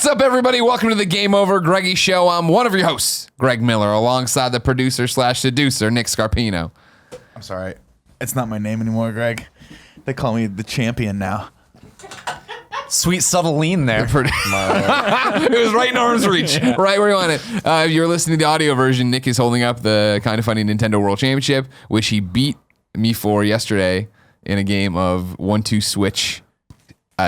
What's up, everybody? Welcome to the GameOverGreggy show. I'm one of your hosts, Greg Miller, alongside the producer/seducer, Nick Scarpino. I'm sorry. It's not my name anymore, Greg. They call me the champion now. Sweet subtle lean there. It was right in arm's reach, right where you want it. If you're listening to the audio version, Nick is holding up the Kind of Funny Nintendo World Championship, which he beat me for yesterday in a game of 1-2 switch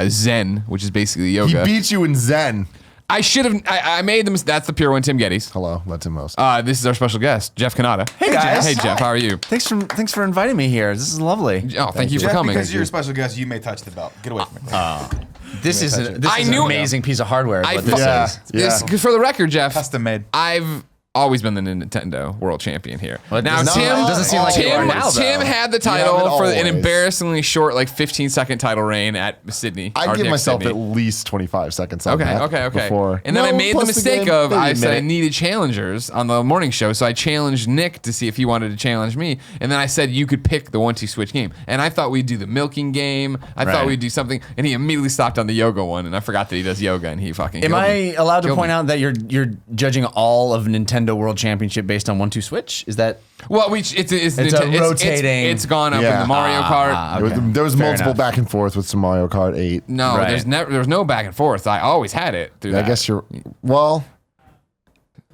Zen, which is basically yoga. He beat you in Zen. I should have. I made them. That's the pure one, Tim Gettys. Hello, that's him most. This is our special guest, Jeff Cannata. Hey guys. Hey Jeff, how are you? Thanks for inviting me here. This is lovely. Oh, thank you for coming. Because you're a special guest, you may touch the belt. Get away from me. This is an amazing piece of hardware. Is what this is. For the record, Jeff, Custom made. I've always been the Nintendo World Champion here. Well, now, Tim doesn't seem like you are now, Tim though. had the title for an embarrassingly short, like 15-second title reign at Sydney. I'd give RTX myself Sydney. at least 25 seconds on that. Okay. Before. And then I made the plus mistake game, of, maybe I a said I minute. needed challengers on the morning show, so I challenged Nick to see if he wanted to challenge me. And then I said you could pick the 1-2 switch game. And I thought we'd do the milking game. I thought we'd do something. And he immediately stopped on the yoga one, and I forgot that he does yoga, and he fucking Am killed I me. allowed to Killed point me. out that you're judging all of Nintendo World Championship based on 1-2 switch? Is that Well, it's rotating. It's gone up in Yeah. the Mario Kart. okay. There was Fair multiple enough. back and forth with some Mario Kart 8. No, Right. there was no back and forth. I always had it through I that. guess you're... Well...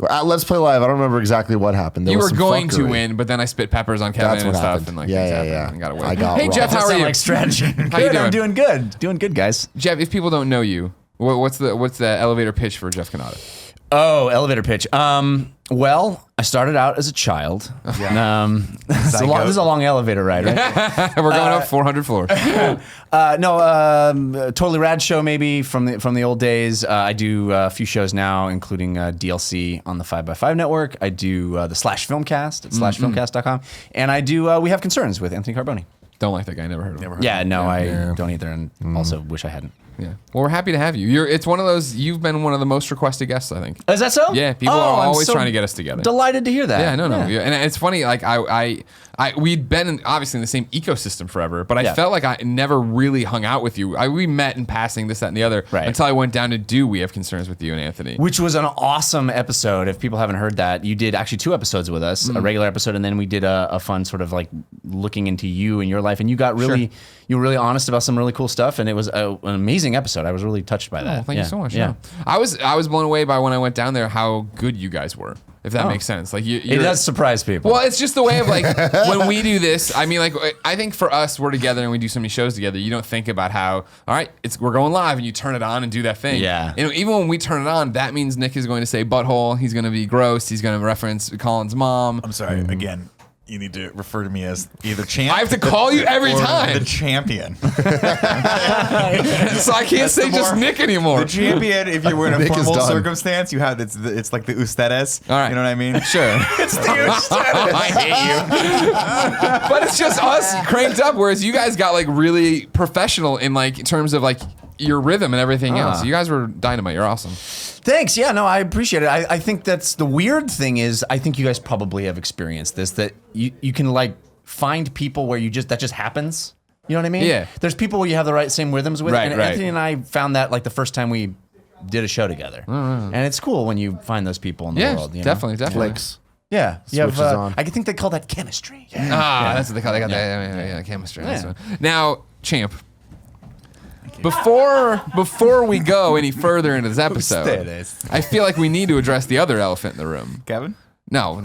At Let's Play Live, I don't remember exactly what happened. There You was were some going to fuckery. win, but then I spit peppers on Kevin That's and what stuff, happened. and like Yeah, things yeah, happened yeah. and got away. I got Hey robbed. Jeff, how That are sound you? like strategy. How you Good, doing? I'm doing good. Doing good, guys. Jeff, if people don't know you, what's the elevator pitch for Jeff Cannata? Oh, elevator pitch. Well, I started out as a child. This is a long elevator ride, right? We're going up 400 floors. Totally rad show maybe from the old days. I do a few shows now, including DLC on the 5x5 network. I do the Slash Filmcast at slashfilmcast.com, and I do We Have Concerns with Anthony Carboni. Don't like that guy. Never heard of him. Yeah, no, I don't either, and also wish I hadn't. Yeah. Well, we're happy to have you. It's one of those. You've been one of the most requested guests, I think. Is that so? Yeah, people are I'm always so trying to get us together. Delighted to hear that. Yeah, no. Yeah. And it's funny, like we'd been obviously in the same ecosystem forever, but I felt like I never really hung out with you. We met in passing, this, that, and the other, until I went down to do We Have Concerns with you and Anthony. Which was an awesome episode. If people haven't heard that, you did actually 2 episodes with us, a regular episode, and then we did a fun sort of like looking into you and your life, and you got really, you were really honest about some really cool stuff, and it was an amazing episode. I was really touched by that. Oh, thank you so much. Yeah. I was blown away by when I went down there how good you guys were. If that makes sense, like It does surprise people. Well, it's just the way of like when we do this. I mean, like I think for us, we're together and we do so many shows together. You don't think about how all right, we're going live and you turn it on and do that thing. Yeah. And even when we turn it on, that means Nick is going to say butthole. He's going to be gross. He's going to reference Colin's mom. I'm sorry. Again, you need to refer to me as either champ. I have to call you every or time, the champion. so I can't say just Nick anymore. The champion, if you were in a Nick is formal done. circumstance, you have it's like the ustedes. All right. You know what I mean? Sure. It's the ustedes. I hate you. But it's just us cranked up, whereas you guys got like really professional in like in terms of like your rhythm and everything else. You guys were dynamite. You're awesome. Thanks. Yeah, no, I appreciate it. I think that's the weird thing is I think you guys probably have experienced this, that you can like find people where that just happens. You know what I mean? Yeah. There's people where you have the same rhythms with. Right, and right. Anthony and I found that like the first time we did a show together. And it's cool when you find those people in the Yeah, world. You know? definitely. Clicks. Yeah. You have, Switches on. I think they call that chemistry. That's what they call. They got that chemistry. That's one. Now, champ. Before we go any further into this episode, Ustedes. I feel like we need to address the other elephant in the room. Kevin? No.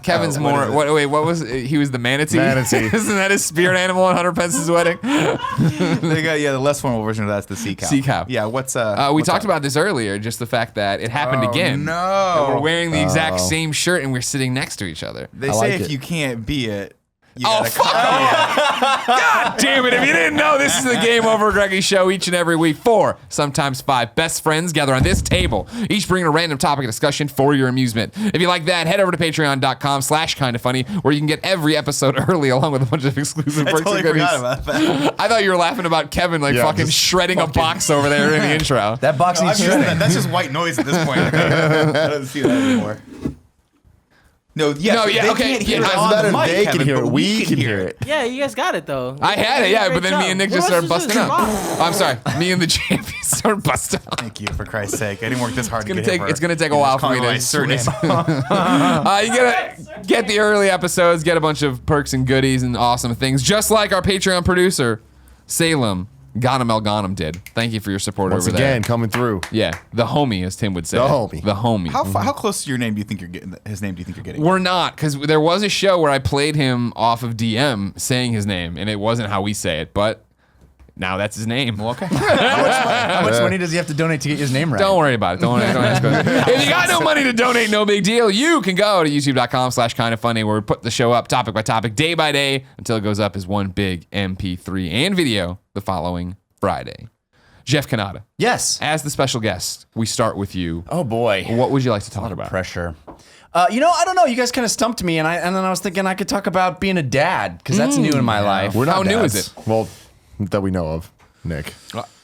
Kevin's more. What was he? Was the manatee? Manatee. Isn't that his spirit animal on Hunter Pence's wedding? They got the less formal version of that's the sea cow. Sea cow. Yeah, We what's talked up? about this earlier. Just the fact that it happened again. No. And we're wearing the exact same shirt and we're sitting next to each other. They I say like if it. you can't be it, you Oh, gotta fuck copy it. God damn it. If you didn't know, this is the GameOverGreggy show each and every week. 4, sometimes 5 best friends gather on this table, each bringing a random topic of discussion for your amusement. If you like that, head over to patreon.com/kindafunny, where you can get every episode early along with a bunch of exclusive I perks totally and goodies. forgot about that. I thought you were laughing about Kevin like Yeah, fucking just shredding a box over there in the intro. That box No, needs I'm used to shredding. that. That's just white noise at this point. I don't see that anymore. No, yes, No, yeah, they okay, can't hear yeah, it it's on better the mic, they Kevin, can hear but it. We can hear it. Yeah, you guys got it though. I had it, yeah, but then me and Nick just started busting up. Rock. Oh, I'm sorry. Me and the champions Start busting. Thank you, for Christ's sake. I didn't work this hard to get It's gonna take a while for me to surname. You gotta get the early episodes, get a bunch of perks and goodies and awesome things, just like our Patreon producer, Salem Ghanem El Ghanem did. Thank you for your support Once over again, there. coming through. Yeah, the homie, as Tim would say. The homie. The homie. How close to your name do you think you're getting? His name do you think you're getting? We're not, because there was a show where I played him off of DM saying his name, and it wasn't how we say it, but now that's his name. Well, okay. How much money does he have to donate to get his name right? Don't worry about it. Don't ask about it. If you got no money to donate, no big deal. You can go to youtube.com/kindoffunny where we put the show up topic by topic, day by day, until it goes up as one big MP3 and video the following Friday. Jeff Cannata, Yes. as the special guest, we start with you. Oh boy. What would you like to talk about? Pressure. I don't know. You guys kind of stumped me, and then I was thinking I could talk about being a dad because that's new in my life. We're not How new is dads. it? Well, that we know of, Nick.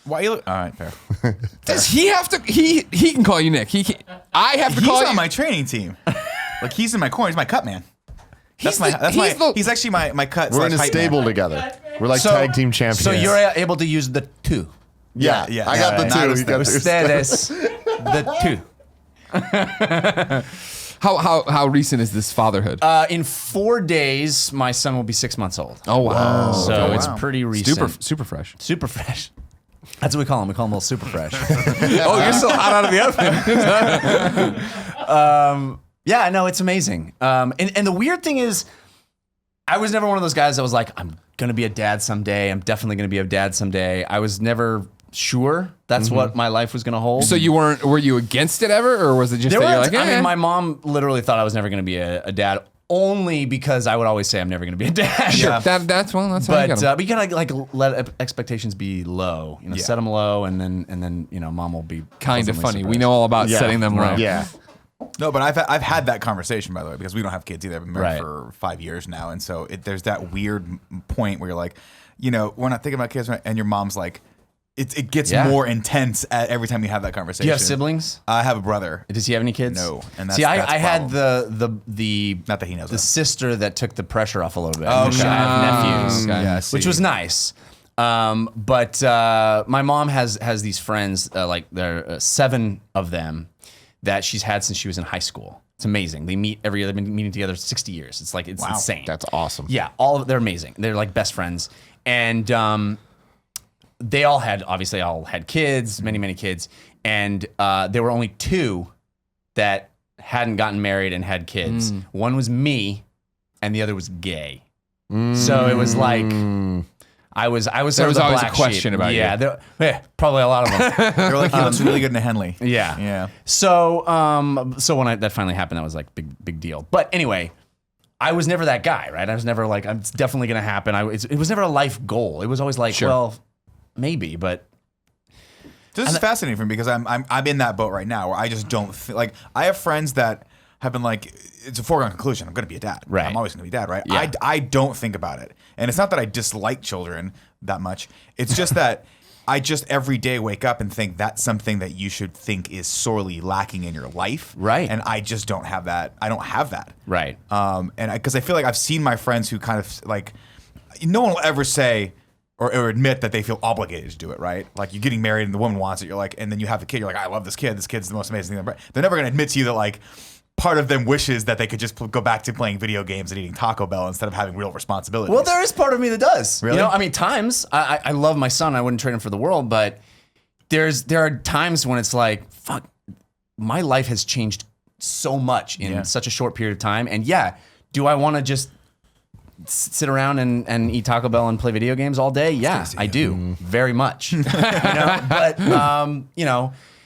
Why you look? All right, fair. Does he have to? He can call you Nick. I have to He's call you. on my training team. Like he's in my corner. He's my cut man. He's the- He's actually my cut. We're in a hype stable man. together. We're like tag team champions. So you're able to use the two. yeah. Yeah, I got yeah, the not two. as You got Ustedes, the two. How recent is this fatherhood? In 4 days, my son will be 6 months old. Oh wow! So it's wow. pretty recent. Super fresh. Super fresh. That's what we call him. We call him a little super fresh. Oh, you're still hot out of the oven. Yeah, no, it's amazing. And the weird thing is, I was never one of those guys that was like, I'm gonna be a dad someday. I'm definitely gonna be a dad someday. I was never sure that's what my life was gonna hold. So were you against it ever, or was it just There that you're was, like, I mean, my mom literally thought I was never gonna be a dad, only because I would always say I'm never gonna be a dad. Yeah. that's how But you got you gotta like let expectations be low, Yeah. set them low, and then mom will be kind of pleasantly funny. We surprised. know all about Yeah. setting them low. Yeah. No, but I've had that conversation, by the way, because we don't have kids either. I've been married Right. for 5 years now, and so there's that weird point where you're like, we're not thinking about kids, right? And your mom's like, it gets Yeah. more intense every time you have that conversation. Do you have siblings? I have a brother. Does he have any kids? No, and that's- see, that's I a had problem. the Not that he knows the that. sister that took the pressure off a little bit. Oh, which okay. I have nephews, Okay. Yeah, which see. was nice. But my mom has these friends, like there are 7 of them that she's had since she was in high school. It's amazing. They meet every year. They've been meeting together 60 years. It's like it's insane. That's awesome. Yeah, they're amazing. They're like best friends, and they all had kids, many kids, and there were only 2 that hadn't gotten married and had kids. One was me, and the other was gay. So it was like I was. There sort of was the always a black question sheep. about you. Yeah, probably a lot of them. They're like, he looks really good in a Henley. Yeah. Yeah. So when that finally happened, that was like big deal. But anyway, I was never that guy, right? I was never like, it's definitely going to happen. It was never a life goal. It was always like, well, maybe, but This is fascinating for me because I'm in that boat right now where I just don't like. I have friends that have been like, it's a foregone conclusion. I'm going to be a dad. Right. I'm always going to be a dad. Right. Yeah. I don't think about it, and it's not that I dislike children that much. It's just that I just every day wake up and think that's something that you should think is sorely lacking in your life. Right. And I just don't have that. I don't have that. right. And because I feel like I've seen my friends who kind of like, no one will ever say or admit that they feel obligated to do it, right? Like you're getting married and the woman wants it, you're like, and then you have the kid, you're like, I love this kid. This kid's the most amazing thing ever. They're never going to admit to you that like part of them wishes that they could just go back to playing video games and eating Taco Bell instead of having real responsibilities. Well, there is part of me that does. Really? I mean, times I love my son. I wouldn't trade him for the world, but there are times when it's like, fuck, my life has changed so much in such a short period of time. And yeah, do I want to just sit around and eat Taco Bell and play video games all day? Yeah, I do, very much. But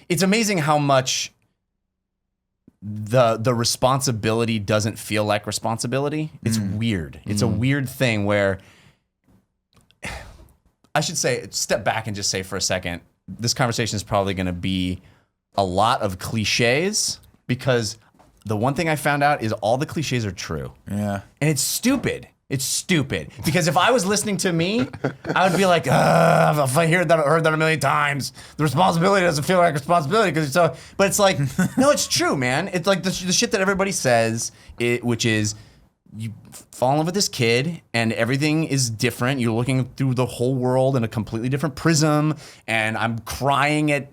it's amazing how much the responsibility doesn't feel like responsibility. It's weird. It's a weird thing where I should say, step back and just say for a second, this conversation is probably going to be a lot of cliches because the one thing I found out is all the cliches are true. Yeah. And it's stupid. It's stupid because if I was listening to me, I would be like, if I heard that a million times, the responsibility doesn't feel like responsibility because it's so. But it's like, no, it's true, man. It's like the shit that everybody says, which is you fall in love with this kid and everything is different. You're looking through the whole world in a completely different prism, and I'm crying at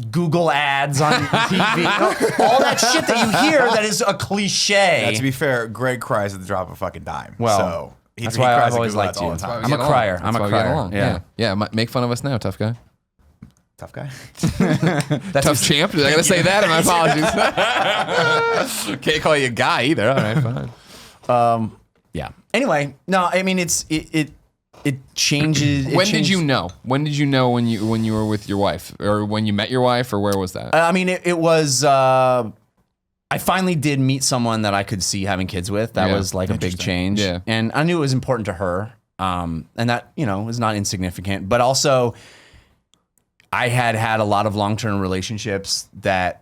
Google ads on TV. You know, all that shit that you hear that is a cliche. To be fair, Greg cries at the drop of a fucking dime. Well, so that's he why cries I've at always Google liked ads all you. the time. I'm a crier. I'm a That's why we get crier. along. Yeah. Yeah. Make fun of us now, tough guy. Tough guy. Tough champ. I gotta say that. My apologies. Can't call you a guy either. All right, fine. Yeah. Anyway, no, I mean it changes. When did you know? When did you know when you were with your wife, or when you met your wife, or where was that? I mean, it was. I finally did meet someone that I could see having kids with. That Yeah. was like a big change. Yeah. And I knew it was important to her. And that, was not insignificant. But also, I had a lot of long-term relationships that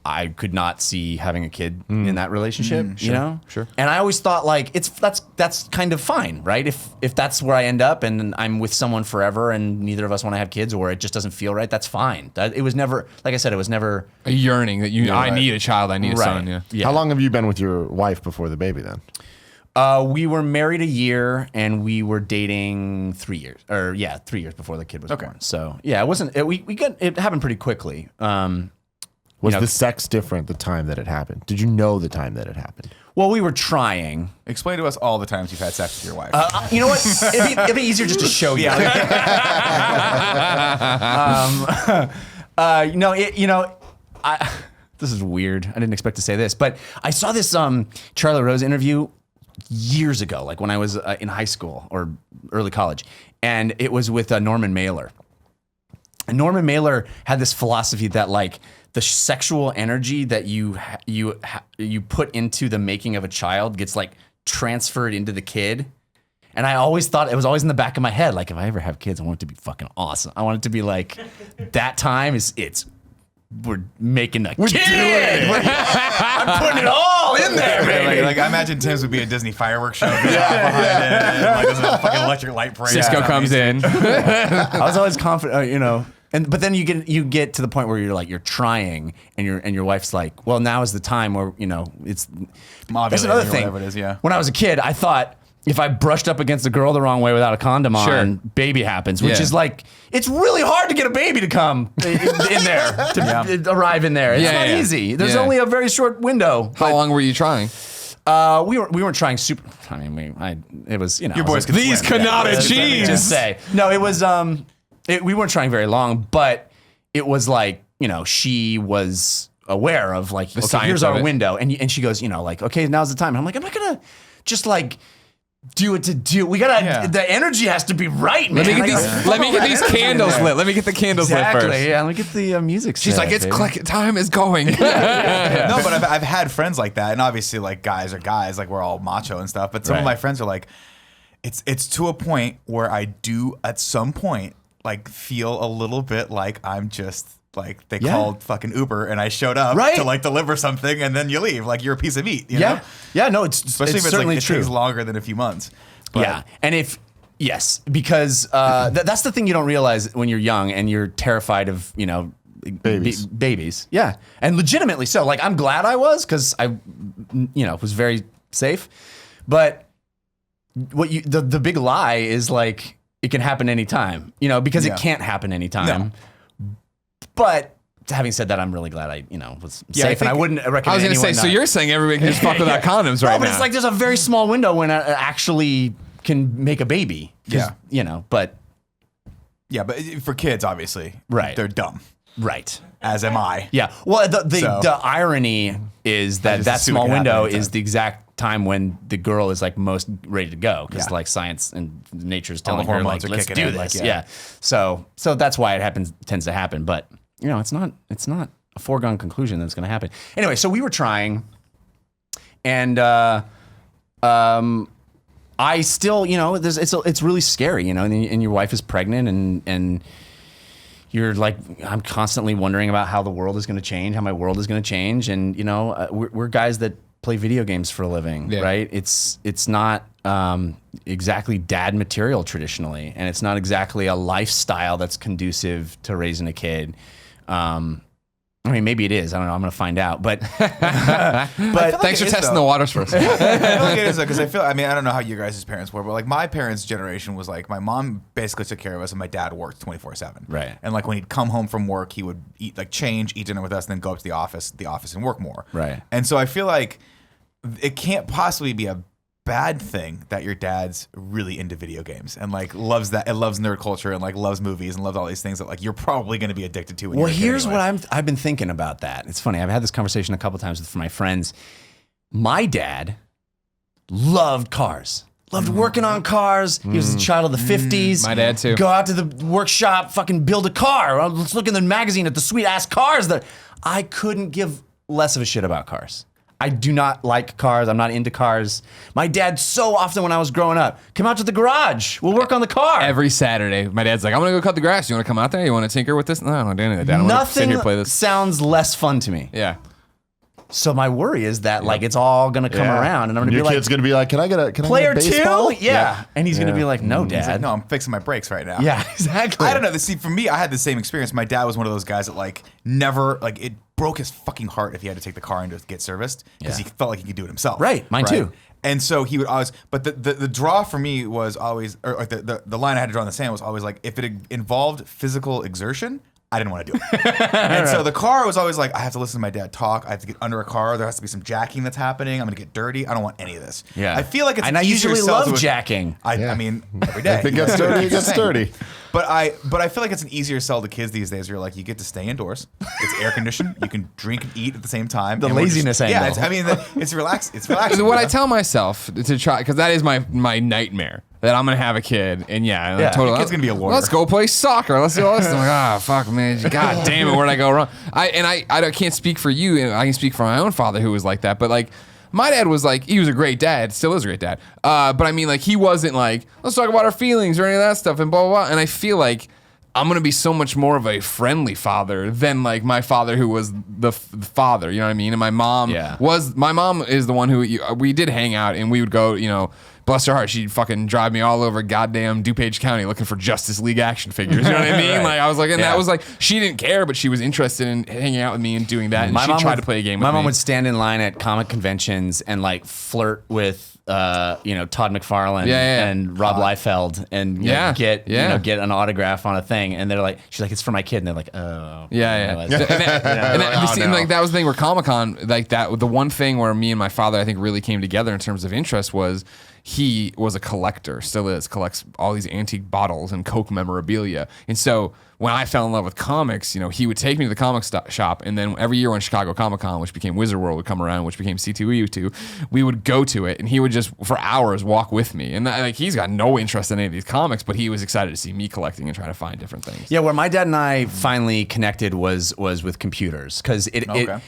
I could not see having a kid in that relationship, you know? Sure. And I always thought like that's kind of fine, right? If that's where I end up and I'm with someone forever and neither of us want to have kids, or it just doesn't feel right, that's fine. It was never, like I said, it was never A yearning that I right. need a child. I need a son. Yeah. Yeah. How long have you been with your wife before the baby then? We were married a year and we were dating 3 years, 3 years before the kid was born. So yeah, it wasn't. It happened pretty quickly. Was the sex different the time that it happened? Did you know the time that it happened? Well, we were trying. Explain to us all the times you've had sex with your wife. You know what? It'd be easier just to show you. This is weird. I didn't expect to say this, but I saw this Charlie Rose interview years ago, like when I was in high school or early college, and it was with Norman Mailer. And Norman Mailer had this philosophy that like the sexual energy that you put into the making of a child gets like transferred into the kid. And I always thought, it was always in the back of my head, like if I ever have kids, I want it to be fucking awesome. I want it to be like that time we're making a kid. I'm putting it all in there, baby. Like I imagine Tim's would be a Disney fireworks show. Behind it, and, like there's a fucking electric light parade. Cisco comes in. I was always confident, but then you get to the point where you're trying, and your wife's like, well, now is the time where it's. That's another thing. Whatever it is, yeah. When I was a kid, I thought if I brushed up against a girl the wrong way without a condom on, baby happens, which is like, it's really hard to get a baby to come in there, to arrive in there. It's not easy. There's only a very short window. How long were you trying? We weren't trying super. I mean, it was Your boys could These swim. Cannata just cheese. say no. It was we weren't trying very long, but it was like she was aware of like okay, science here's of our it. window, and she goes like okay, now's the time. And I'm like, I'm not gonna just like do it to do. We gotta the energy has to be right, man. Let me get these candles lit. Let me get the candles lit Exactly. first. Yeah, let me get the music. She's set, like, it's baby. click. Time is going. No, but I've had friends like that, and obviously, like guys are guys, like we're all macho and stuff. But some of my friends are like, it's to a point where I do at some point like feel a little bit like I'm just like they called fucking Uber and I showed up to like deliver something and then you leave like you're a piece of meat. You know? Yeah. No, it's Especially it's if it's certainly like, true. It takes longer than a few months. But Yeah, and yes, because that's the thing you don't realize when you're young and you're terrified of Babies. babies. Yeah, and legitimately so. Like I'm glad I was because I was very safe, but the big lie is like it can happen anytime. Because it can't happen anytime. But having said that, I'm really glad I was safe, and I wouldn't recommend. I was going to say, anyone so not- you're saying everybody can just fuck without condoms right no, but now? it's like there's a very small window when I actually can make a baby. 'Cause, but yeah, but for kids, obviously, Right. they're dumb. right. As am I. Yeah. Well, the So- irony is that just that assume it small can happen window anytime. is the exact time when the girl is like most ready to go because like science and nature is telling the her like hormones are let's kicking do in, this. like, yeah. So that's why it tends to happen. But it's not a foregone conclusion that it's going to happen. Anyway, so we were trying, and I still it's really scary, and your wife is pregnant and. You're like, I'm constantly wondering about how the world is going to change, how my world is going to change. And, we're guys that play video games for a living, right? It's not exactly dad material traditionally. And it's not exactly a lifestyle that's conducive to raising a kid. I mean, maybe it is. I don't know. I'm going to find out. But Thanks for testing the waters first. I feel like it is because I mean, I don't know how you guys' parents were, but like my parents' generation was like my mom basically took care of us and my dad worked 24/7. Right. And like when he'd come home from work, he would eat dinner with us, and then go up to the office and work more. Right. And so I feel like it can't possibly be a bad thing that your dad's really into video games and like loves nerd culture and like loves movies and loves all these things that like you're probably going to be addicted to. When well, you're a kid here's anyway. what I've been thinking about that. It's funny. I've had this conversation a couple times with my friends. My dad loved cars. Loved working on cars. He was a child of the 50s. My dad too. Go out to the workshop, fucking build a car. Let's look in the magazine at the sweet ass cars that I couldn't give less of a shit about cars. I do not like cars. I'm not into cars. My dad so often when I was growing up, come out to the garage. We'll work on the car. Every Saturday, my dad's like, I'm gonna go cut the grass. You want to come out there? You want to tinker with this? No, I don't do any of that. Dad. I want to sit Nothing here and play this. sounds less fun to me. Yeah. So my worry is that like it's all gonna come around, and I'm gonna Your be like, kid's gonna be like, can I get a player baseball? two? Yeah. And he's gonna be like, no, He's like, dad. no, I'm fixing my brakes right now. Yeah, exactly. I don't know. See, for me, I had the same experience. My dad was one of those guys that like never like it broke his fucking heart if he had to take the car in to get serviced because he felt like he could do it himself. Right, mine too. And so he would always, but the draw for me was always, or like the line I had to draw in the sand was always like, if it involved physical exertion, I didn't want to do it. And so the car was always like, I have to listen to my dad talk. I have to get under a car. There has to be some jacking that's happening. I'm going to get dirty. I don't want any of this. Yeah. I feel like it's and I easier usually sell love to a- jacking. I mean, every day. If it gets dirty, it gets dirty. But I feel like it's an easier sell to kids these days. Where you're like, you get to stay indoors. It's air conditioned. You can drink and eat at the same time. The And we're laziness angle. Yeah, it's relaxed. It's relaxing. What you I know? tell myself to try, because that is my nightmare, that I'm gonna have a kid, and totally, your kid's gonna be a lawyer. Let's go play soccer. Let's do all this. I'm like, fuck, man, god damn it, where'd I go wrong? I can't speak for you, and I can speak for my own father who was like that, but like. My dad was like, he was a great dad, still is a great dad. But I mean, like, he wasn't like, let's talk about our feelings or any of that stuff and blah, blah, blah. And I feel like I'm going to be so much more of a friendly father than like my father who was the father, you know what I mean? And my mom is the one who, we did hang out and we would go, bless her heart, she'd fucking drive me all over goddamn DuPage County looking for Justice League action figures. You know what I mean? Right. Like I was like, and Yeah. that was like, she didn't care, but she was interested in hanging out with me and doing that. And she tried to play a game with me. My mom would stand in line at comic conventions and like flirt with Todd McFarlane and Rob Liefeld and get an autograph on a thing, and they're like, she's like, it's for my kid, and they're like, oh That was the thing where Comic-Con, like that, the one thing where me and my father I think really came together in terms of interest was he was a collector, still is, collects all these antique bottles and Coke memorabilia. And so when I fell in love with comics, he would take me to the comic shop, and then every year when Chicago Comic-Con, which became Wizard World, would come around, which became C2E2, we would go to it, and he would just for hours walk with me. And like he's got no interest in any of these comics, but he was excited to see me collecting and trying to find different things. Yeah, where my dad and I finally connected was with computers, because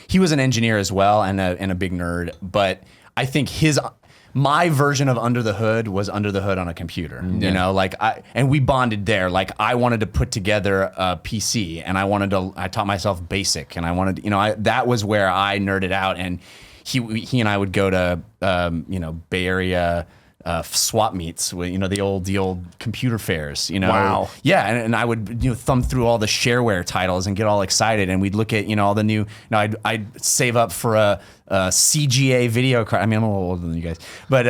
he was an engineer as well and a big nerd, but I think my version of Under the Hood was Under the Hood on a computer, and we bonded there. Like I wanted to put together a PC, and I taught myself BASIC, and I wanted, that was where I nerded out. And he and I would go to, Bay Area swap meets with the old computer fairs. Wow. Yeah, and I would thumb through all the shareware titles and get all excited, and we'd look at all the new. I'd save up for a CGA video card. I mean, I'm a little older than you guys, but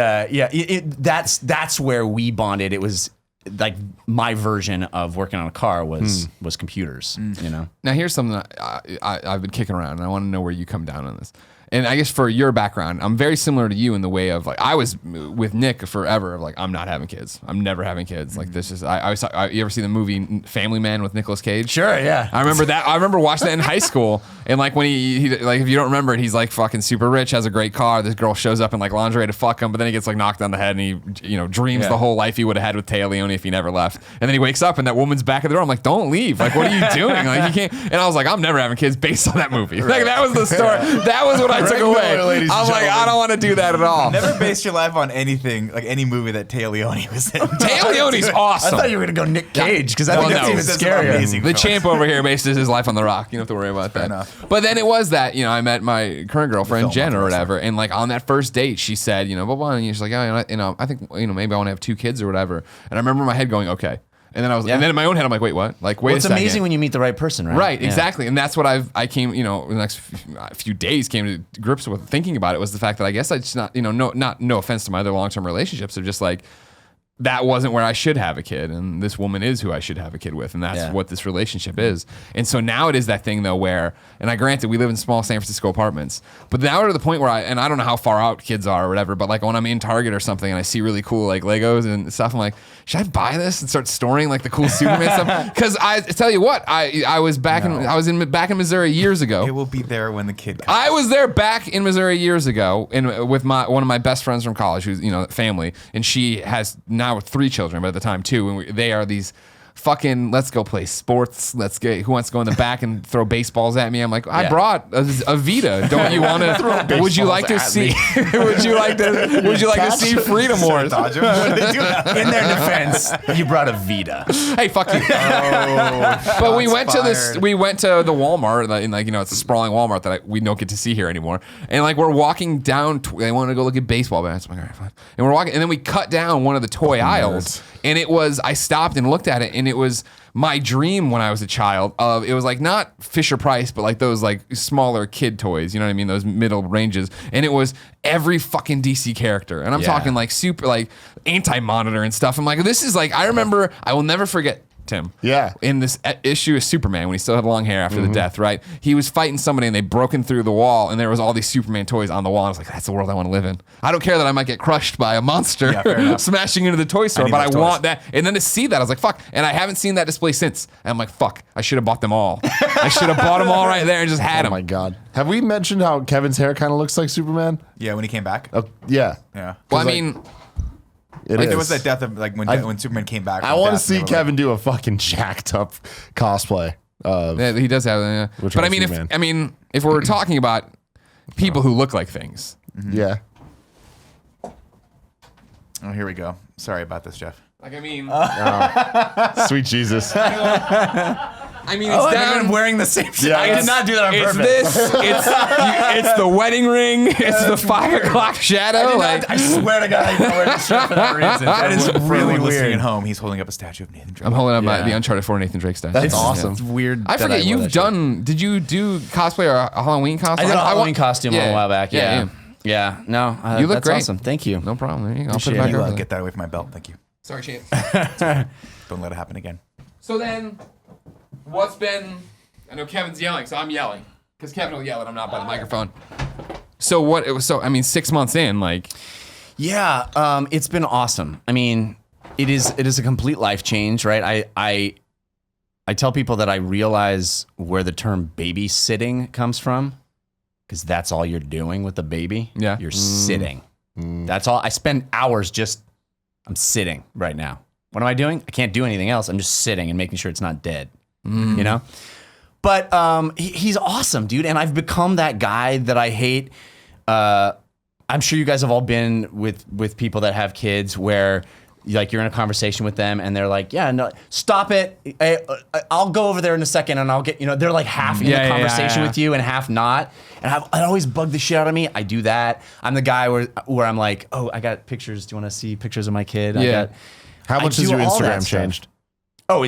that's where we bonded. It was like my version of working on a car was computers. Now here's something that I've been kicking around, and I want to know where you come down on this. And I guess for your background, I'm very similar to you in the way of like I was with Nick forever of like I'm not having kids. I'm never having kids. Like this is you ever see the movie Family Man with Nicolas Cage? Sure, yeah. I remember that. I remember watching that in high school, and like when he like if you don't remember it, he's like fucking super rich, has a great car. This girl shows up in like lingerie to fuck him, but then he gets like knocked on the head, and he dreams the whole life he would have had with Taya Leone if he never left. And then he wakes up, and that woman's back at the door. I'm like, don't leave. Like, what are you doing? Like, you can't. And I was like, I'm never having kids based on that movie. Like that was the story. That was what I took away. I'm like, I don't want to do that at all. Never base your life on anything, like any movie that Taya Leone was in. Taya Leone's awesome. I thought you were gonna go Nick Cage, because I think that's even That's scarier. amazing. The champ over here bases his life on The Rock. You don't have to worry about that. enough. But then it was that, I met my current girlfriend, film, Jen, not or the whatever. And like on that first date, she said, blah, blah. And she's like, I think, maybe I want to have 2 kids or whatever. And I remember in my head going, okay, And then and then in my own head, I'm like, wait, what? Like, wait It's a second. amazing when you meet the right person, right? Right, Yeah. exactly. And that's what I came, in the next few days came to grips with thinking about it was the fact that I guess I just not, no offense to my other long-term relationships, are just like, that wasn't where I should have a kid, and this woman is who I should have a kid with, and that's what this relationship is. And so now it is that thing though where, and granted we live in small San Francisco apartments, but now we're to the point where I don't know how far out kids are or whatever, but like when I'm in Target or something and I see really cool like Legos and stuff, I'm like, should I buy this and start storing like the cool Superman stuff? Because I tell you what, I was back in Missouri years ago. It will be there when the kid comes. I was there back in Missouri years ago, with one of my best friends from college, who's family, and she has now 3 children, but at the time 2, and they are these fucking let's go play sports. Let's get who wants to go in the back and throw baseballs at me. I'm like, I brought a Vita. Don't you want to? Would you like to see? Would you like to see Freedom Wars? Dodge him. What do they do? In their defense, you brought a Vita. Hey, fuck you. But we went to the Walmart, and it's a sprawling Walmart that we don't get to see here anymore. And like we're walking down, they wanted to go look at baseball bats. I'm like, all right, fine. And we're walking, and then we cut down one of the toy aisles, and I stopped and looked at it, and it was my dream when I was a child of, it was like not Fisher Price, but like those like smaller kid toys, you know what I mean? Those middle ranges. And it was every fucking DC character. And I'm talking like super, like Anti-Monitor and stuff. I'm like, this is like, I remember, I will never forget Tim. Yeah. In this issue of Superman, when he still had long hair after the death, right? He was fighting somebody and they broken through the wall, and there was all these Superman toys on the wall. And I was like, that's the world I want to live in. I don't care that I might get crushed by a monster smashing into the toy store, but I want that. And then to see that, I was like, fuck. And I haven't seen that display since. And I'm like, fuck, I should have bought them all. I should have bought them all right there and just had them. Oh my God. Have we mentioned how Kevin's hair kind of looks like Superman? Yeah, when he came back. Yeah. Yeah. Well, I mean, There was that death of like when Superman came back. I want to see Kevin do a fucking jacked up cosplay. yeah, he does have. But I mean, if we're talking about people who look like things, Yeah. Oh, here we go. Sorry about this, Jeff. like I mean, Sweet Jesus. it's down. wearing the same shit. Yeah, I did not do that on It's purpose. this. It's the wedding ring. It's the 5 o'clock shadow. I swear to God, I didn't wear this shirt for that reason. That is For really everyone listening weird. at home, he's holding up a statue of Nathan Drake. I'm holding up Yeah. the Uncharted 4 Nathan Drake statue. That's awesome. It's weird. I that forget wore you've that shirt. done. Did you do cosplay or a Halloween cosplay? I did a Halloween costume a yeah. while back. Yeah. No, You look that's great. awesome. Thank you. No problem. There you go. I'll put Appreciate it back it. over I'll there. get that away from my belt. Thank you. Sorry, Chance. Don't let it happen again. So then, what's been? I know Kevin's yelling, so I'm yelling because Kevin will yell and I'm not by the microphone. So what? It was 6 months in, like. Yeah, it's been awesome. I mean, it is a complete life change, right? I tell people that I realize where the term babysitting comes from, because that's all you're doing with the baby. Yeah. You're sitting. That's all. I spend hours I'm sitting right now. What am I doing? I can't do anything else. I'm just sitting and making sure it's not dead. You know? But he's awesome, dude. And I've become that guy that I hate. I'm sure you guys have all been with people that have kids where like you're in a conversation with them and they're like, yeah, no, stop it. I'll go over there in a second and I'll get, they're like half in the conversation with you and half not. And it always bugged the shit out of me. I do that. I'm the guy where I'm like, oh, I got pictures. Do you want to see pictures of my kid? Yeah. How much has do your all that Instagram stuff. changed? Oh,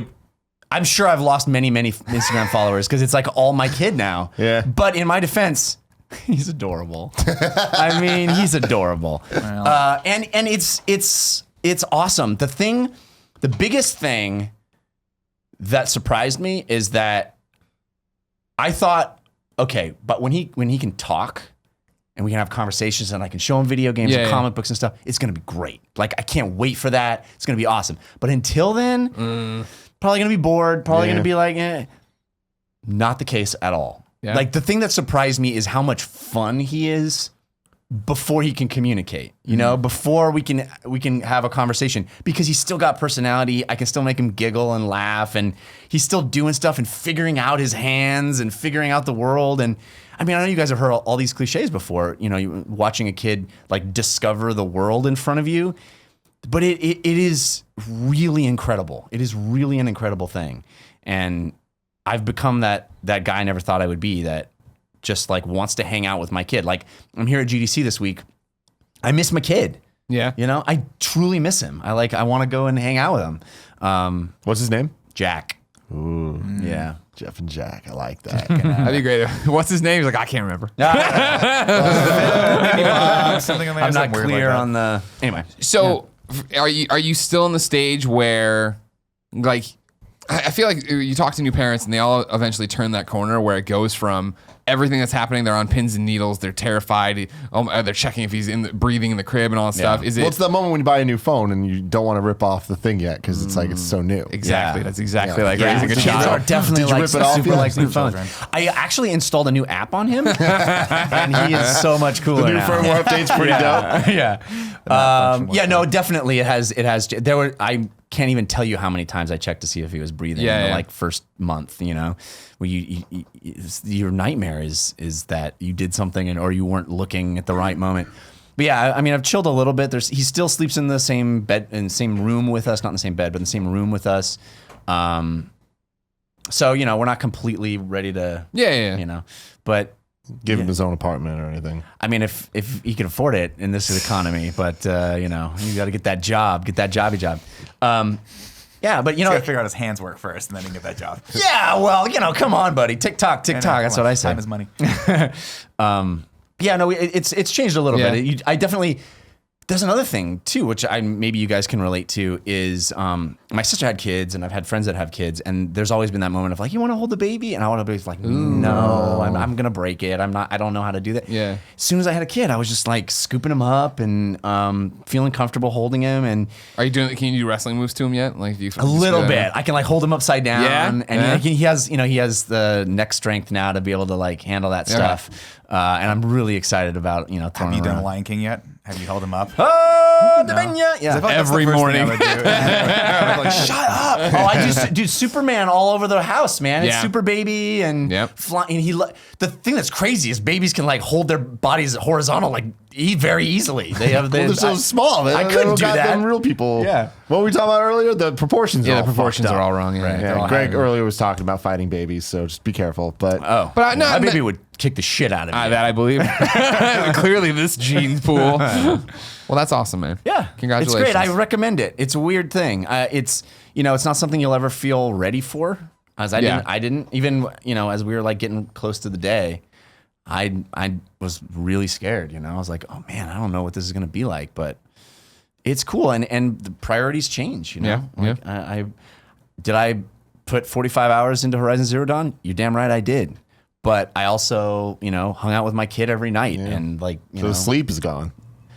I'm sure I've lost many, many Instagram followers because it's like all my kid now. Yeah. But in my defense, he's adorable. I mean, he's adorable. And it's awesome. The biggest thing that surprised me is that I thought, okay, but when he can talk and we can have conversations and I can show him video games and comic books and stuff, it's gonna be great. Like I can't wait for that. It's gonna be awesome. But until then, probably gonna be bored. Probably gonna be like, not the case at all. Yeah. Like the thing that surprised me is how much fun he is before he can communicate, before we can have a conversation, because he's still got personality. I can still make him giggle and laugh, and he's still doing stuff and figuring out his hands and figuring out the world. And I mean, I know you guys have heard all these cliches before, watching a kid like discover the world in front of you, but it is really incredible. It is really an incredible thing. And I've become that guy I never thought I would be, that just like wants to hang out with my kid. Like I'm here at GDC this week. I miss my kid. Yeah. I truly miss him. I want to go and hang out with him. What's his name? Jack. Ooh, Yeah. Jeff and Jack. I like that. That'd be great. What's his name? He's like, I can't remember. Something on the I'm not clear on the. Anyway. So, are you still in the stage where, like, I feel like you talk to new parents and they all eventually turn that corner where it goes from everything that's happening, they're on pins and needles, they're terrified, they're checking if he's breathing in the crib and all that stuff. Is it? Well, it's that moment when you buy a new phone and you don't want to rip off the thing yet because it's like it's so new. Exactly. Yeah. That's exactly like raising a Kids child. are definitely Did you like rip it off? super Yeah, like new phones. children. I actually installed a new app on him, and he is so much cooler The new now. firmware update's pretty dope. Yeah. No, definitely it has. There were. I can't even tell you how many times I checked to see if he was breathing in the like first month. You know, where your nightmare is that you did something or you weren't looking at the right moment. But yeah, I mean, I've chilled a little bit. He still sleeps in the same bed, in the same room with us, not in the same bed, but in the same room with us. So you know, we're not completely ready to. Yeah. You know, but. Give him his own apartment or anything. I mean, if he can afford it in this economy, but you know, you got to get that job, job. Yeah, but you know, He's got to figure out his hands work first, and then he can get that job. yeah. Well, you know, come on, buddy, TikTok. That's what I say. Time is money. Yeah, no, it's changed a little Yeah. bit. I definitely. There's another thing too, which maybe you guys can relate to, is my sister had kids, and I've had friends that have kids, and there's always been that moment of like, you want to hold the baby, and I want to be like, no, I'm gonna break it. I don't know how to do that. Yeah. As soon as I had a kid, I was just like scooping him up and feeling comfortable holding him, and Are you doing? Can you do wrestling moves to him yet? Like, do you a little bit. I can like hold him upside down, Yeah? and Yeah. he has the neck strength now to be able to like handle that stuff. And I'm really excited about throwing Have you him done around. Lion King yet? Have you held him up? Oh, yeah. I feel like that's the Every first thing morning. I would do. I'm like, shut up. Oh, I just do Superman all over the house, man. It's Yeah. Super Baby and Yep. flying. The thing that's crazy is babies can like hold their bodies horizontal like very easily. They have. Well, they're so small. I couldn't do that. Them real people. Yeah. What were we talking about earlier? The proportions. Yeah, are the all proportions fucked are up. all wrong. Yeah. Right. They're Yeah, all Greg higher. earlier was talking about fighting babies, so just be careful. But Oh, But my baby would kick the shit out of me. that I believe. Clearly, this gene pool. Well, that's awesome, man. Yeah, Congratulations. It's great. I recommend it. It's a weird thing. It's it's not something you'll ever feel ready for. As I didn't even as we were like getting close to the day, I was really scared. I was like, oh man, I don't know what this is gonna be like, but it's cool. And the priorities change. Yeah, Like, did I put 45 hours into Horizon Zero Dawn? You're damn right I did. But I also hung out with my kid every night and like so the sleep is gone.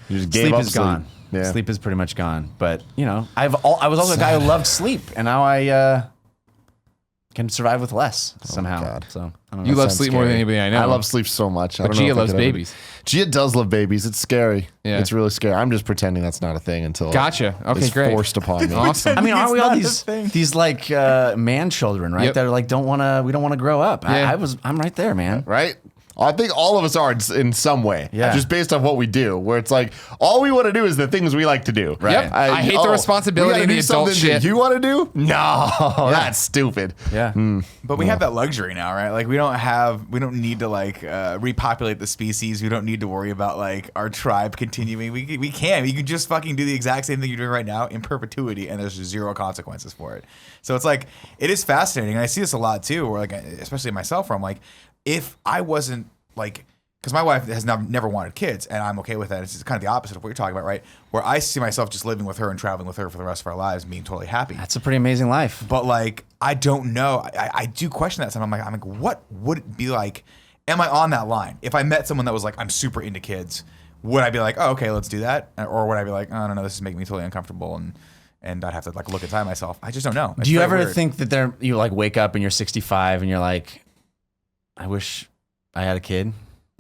You just gave sleep up is gone. Yeah. Sleep is pretty much gone. But I was also a guy who loved sleep, and now I can survive with less somehow. God. So I don't know. You love Sounds sleep more than scary. anybody I know. I love sleep so much. I But don't know Gia if I loves could ever- babies. Gia does love babies. It's scary. Yeah. It's really scary. I'm just pretending that's not a thing until Gotcha. Okay, it's great. forced upon me. Awesome. I mean, aren't we all not a these thing. like man children, right? Yep. That are like we don't want to grow up. Yeah. I'm right there, man. Right? I think all of us are in some way. Yeah. Just based on what we do, where it's like, all we want to do is the things we like to do. Right. Yep. I hate the responsibility we gotta and the do adult something shit. that you want to do? No, that's stupid. Yeah. But we have that luxury now, right? Like we don't need to like repopulate the species. We don't need to worry about like our tribe continuing. We can just fucking do the exact same thing you're doing right now in perpetuity, and there's zero consequences for it. So it's like it is fascinating. And I see this a lot too, where like especially myself, where I'm like, if I wasn't like. Because my wife has never wanted kids, and I'm okay with that. It's kind of the opposite of what you're talking about, right? Where I see myself just living with her and traveling with her for the rest of our lives, being totally happy. That's a pretty amazing life. But like, I don't know. I do question that sometimes. I'm like, what would it be like? Am I on that line? If I met someone that was like, I'm super into kids, would I be like, oh, okay, let's do that? Or would I be like, oh, no, this is making me totally uncomfortable, and I'd have to like look inside myself. I just don't know. It's Do you very ever weird. think that you like wake up and you're 65 and you're like, I wish I had a kid?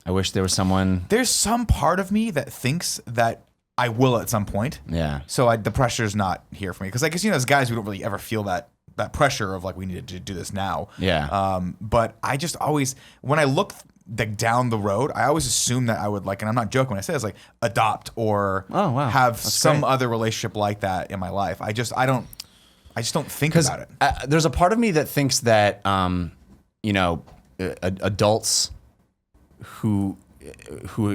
I wish there was someone. There's some part of me that thinks that I will at some point. Yeah. So the pressure's not here for me because I guess as guys we don't really ever feel that pressure of like we need to do this now. Yeah. But I just always when I look down the road, I always assume that I would like, and I'm not joking when I say this, like adopt or Oh, wow. have That's some great. other relationship like that in my life. I just don't think Because about it. there's a part of me that thinks that adults who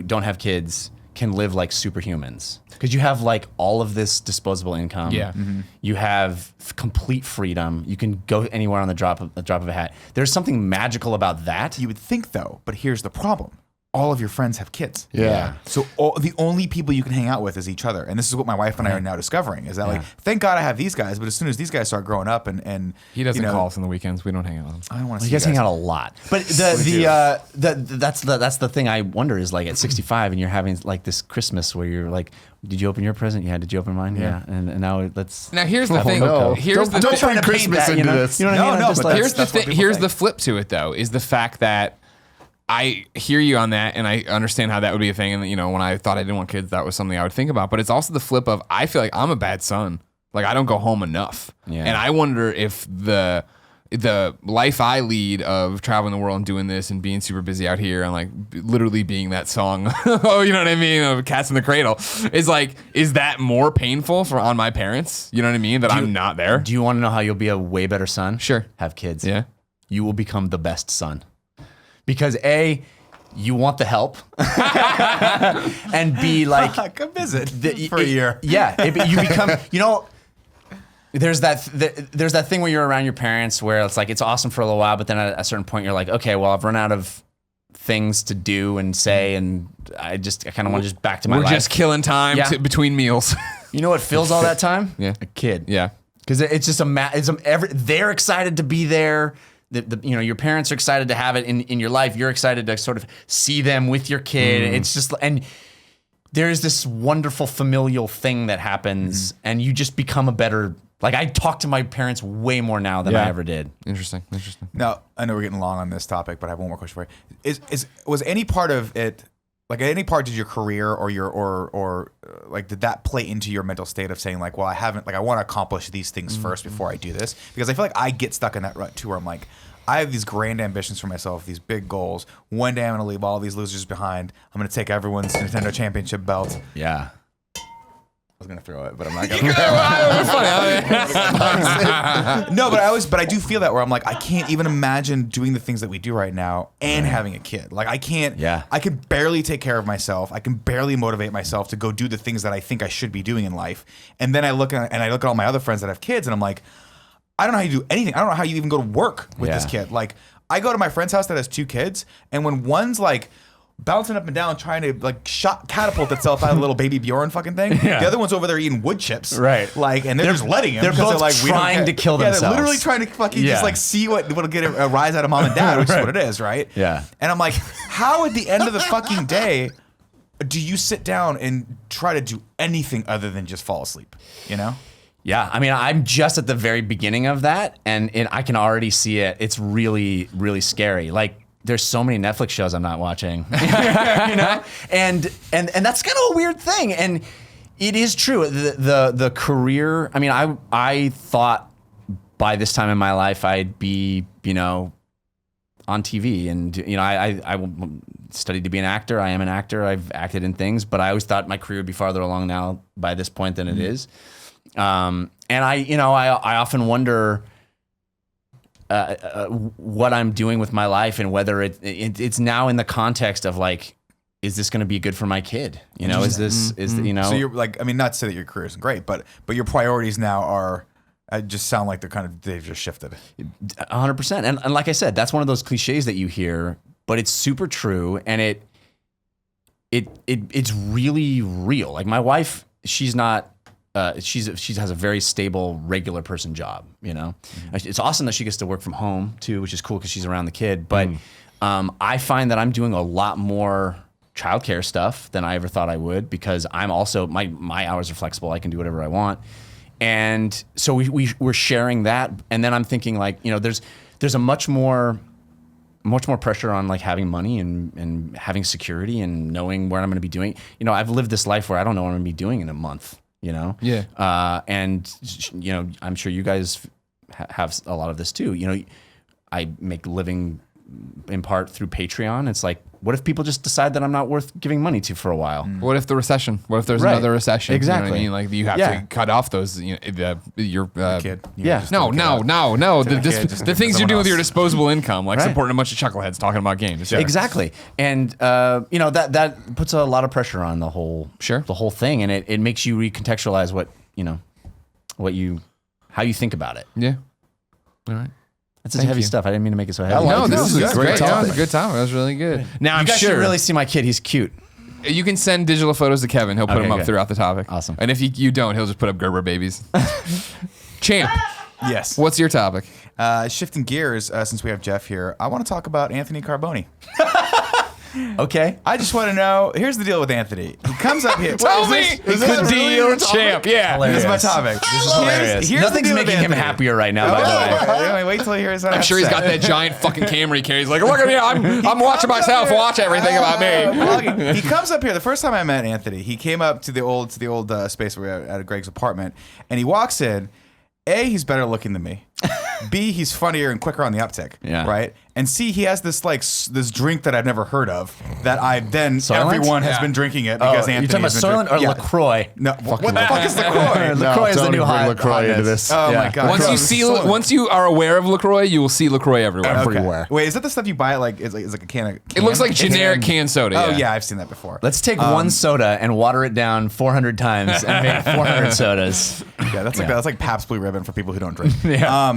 don't have kids can live like superhumans because you have like all of this disposable income. Yeah. You have complete freedom. You can go anywhere on the drop of a hat. There's something magical about that. You would think though, but here's the problem. All of your friends have kids. Yeah. So the only people you can hang out with is each other. And this is what my wife and I are now discovering is that like, thank God I have these guys, but as soon as these guys start growing up and He doesn't you know, call us on the weekends. We don't hang out with him. I don't want to You see guys hang out a lot, but that's the thing I wonder is like at 65 and you're having like this Christmas where you're like, did you open your present? Yeah. Did you open mine? Yeah. And now let's. Now here's the thing. no. Here's the Don't thing. bring Christmas into this. You know what I mean? No, I'm just but like, Here's the that's what thing. people Here's think. the flip to it though, is the fact that I hear you on that, and I understand how that would be a thing. And when I thought I didn't want kids, that was something I would think about. But it's also the flip of I feel like I'm a bad son. Like I don't go home enough, Yeah. and I wonder if the life I lead of traveling the world and doing this and being super busy out here and like literally being that song, oh, you know what I mean, of Cats in the Cradle, is that more painful on my parents? You know what I mean? That I'm not there. do you want to know how you'll be a way better son? Sure. Have kids. Yeah. You will become the best son. Because A, you want the help. And B, like come visit for a year. Yeah, you become, there's that thing where you're around your parents where it's like it's awesome for a little while, but then at a certain point you're like, okay, well I've run out of things to do and say, and I kind of want to just back to my We're life. just killing time Yeah. between meals. You know what fills all that time? Yeah. A kid. Yeah. Because it's just they're excited to be there. Your parents are excited to have it in your life. You're excited to sort of see them with your kid. It's just, and there's this wonderful familial thing that happens, and you just become a better. Like I talk to my parents way more now than I ever did. Interesting. Now, I know we're getting long on this topic, but I have one more question for you. Was any part of it, like at any part did your career or like did that play into your mental state of saying like, well, I want to accomplish these things first before I do this? Because I feel like I get stuck in that rut too, where I'm like, I have these grand ambitions for myself, these big goals. One day I'm going to leave all these losers behind. I'm going to take everyone's Nintendo Championship belt. Yeah. I was gonna throw it, but I'm not gonna. No, but I do feel that where I'm like, I can't even imagine doing the things that we do right now and having a kid. Like I can't. Yeah. I can barely take care of myself. I can barely motivate myself to go do the things that I think I should be doing in life. And then I look at all my other friends that have kids, and I'm like, I don't know how you do anything. I don't know how you even go to work with this kid. Like I go to my friend's house that has 2 kids, and when one's like bouncing up and down trying to like catapult itself out of a little baby Bjorn fucking thing. Yeah. The other one's over there eating wood chips. Right. Like, and they're just letting him. they're because both like, we don't trying care. to kill Yeah, themselves. they're literally trying to fucking just like see what'll get a rise out of mom and dad, which is what it is, right? Yeah. And I'm like, how at the end of the fucking day do you sit down and try to do anything other than just fall asleep? You know? Yeah, I mean, I'm just at the very beginning of that, and I can already see it. It's really, really scary. Like, there's so many Netflix shows I'm not watching, and that's kind of a weird thing. And it is true. The career. I mean, I thought by this time in my life I'd be on TV, and I studied to be an actor. I am an actor. I've acted in things, but I always thought my career would be farther along now by this point than it is. And I often wonder what I'm doing with my life and whether it's now in the context of like, is this going to be good for my kid? Is this So you're like, I mean, not to say that your career isn't great, but your priorities now are. Just sound like they've just shifted. 100%. And like I said, that's one of those cliches that you hear, but it's super true, and it's really real. Like my wife, she's not. She has a very stable, regular person job. It's awesome that she gets to work from home too, which is cool because she's around the kid. But I find that I'm doing a lot more childcare stuff than I ever thought I would, because I'm also my hours are flexible. I can do whatever I want, and so we're sharing that. And then I'm thinking like, there's a much more pressure on like having money and having security and knowing where I'm going to be doing. I've lived this life where I don't know what I'm going to be doing in a month. Yeah. And I'm sure you guys have a lot of this too. I make a living in part through Patreon. It's like, what if people just decide that I'm not worth giving money to for a while? What if the recession? What if there's Right. another recession? Exactly. You know what I mean? Like you have to cut off those. You know, your Kid. You Yeah. just No, take it out. no. The kid, just give the it to things you're someone doing with your else. disposable income, like Right. supporting a bunch of chuckleheads talking about games. Exactly. And you know, that puts a lot of pressure on the whole thing, and it makes you recontextualize how you think about it. Yeah. All right. That's heavy stuff. I didn't mean to make it so heavy. like No, it. this is This is a great. great Yeah, it was a topic. good topic. That was really good. Now You I'm guys sure should really see my kid. He's cute. you can send digital photos to Kevin. He'll put Okay, them up good. throughout the topic. Awesome. And if you don't, he'll just put up Gerber babies. Champ, Yes. what's your topic? Shifting gears, since we have Jeff here, I want to talk about Anthony Carboni. Okay. I just want to know. Here's the deal with Anthony. He comes up here. Tell Wait, me is this the really deal, your topic? champ. Yeah. This is my Hilarious. topic. This is hilarious. Here's the Nothing's deal with making him Anthony. happier right now, by the way. Wait till he hears what I I'm have sure to he's say. got that giant fucking camera he carries. Like, look at me. I'm watching myself watch everything about me. He comes up here. The first time I met Anthony, he came up to the old space where we were at Greg's apartment, and he walks in. A, he's better looking than me. B, he's funnier and quicker on the uptick. Yeah. Right. And C, he has this this drink that I've never heard of that Soylent? everyone has Yeah. been drinking it because You're Anthony talking about has been Soylent or drinking- LaCroix? No, what the fuck is LaCroix? LaCroix is the don't new even bring hot LaCroix into hotness. this. Oh my Yeah. god! Once you are aware of LaCroix, you will see LaCroix everywhere. Okay. everywhere. Wait, is that the stuff you buy? It's like a can of. It looks like generic canned soda. Oh yeah, I've seen that before. Let's take one soda and water it down 400 times and make 400 sodas. Yeah, that's like Pabst Blue Ribbon for people who don't drink. Yeah.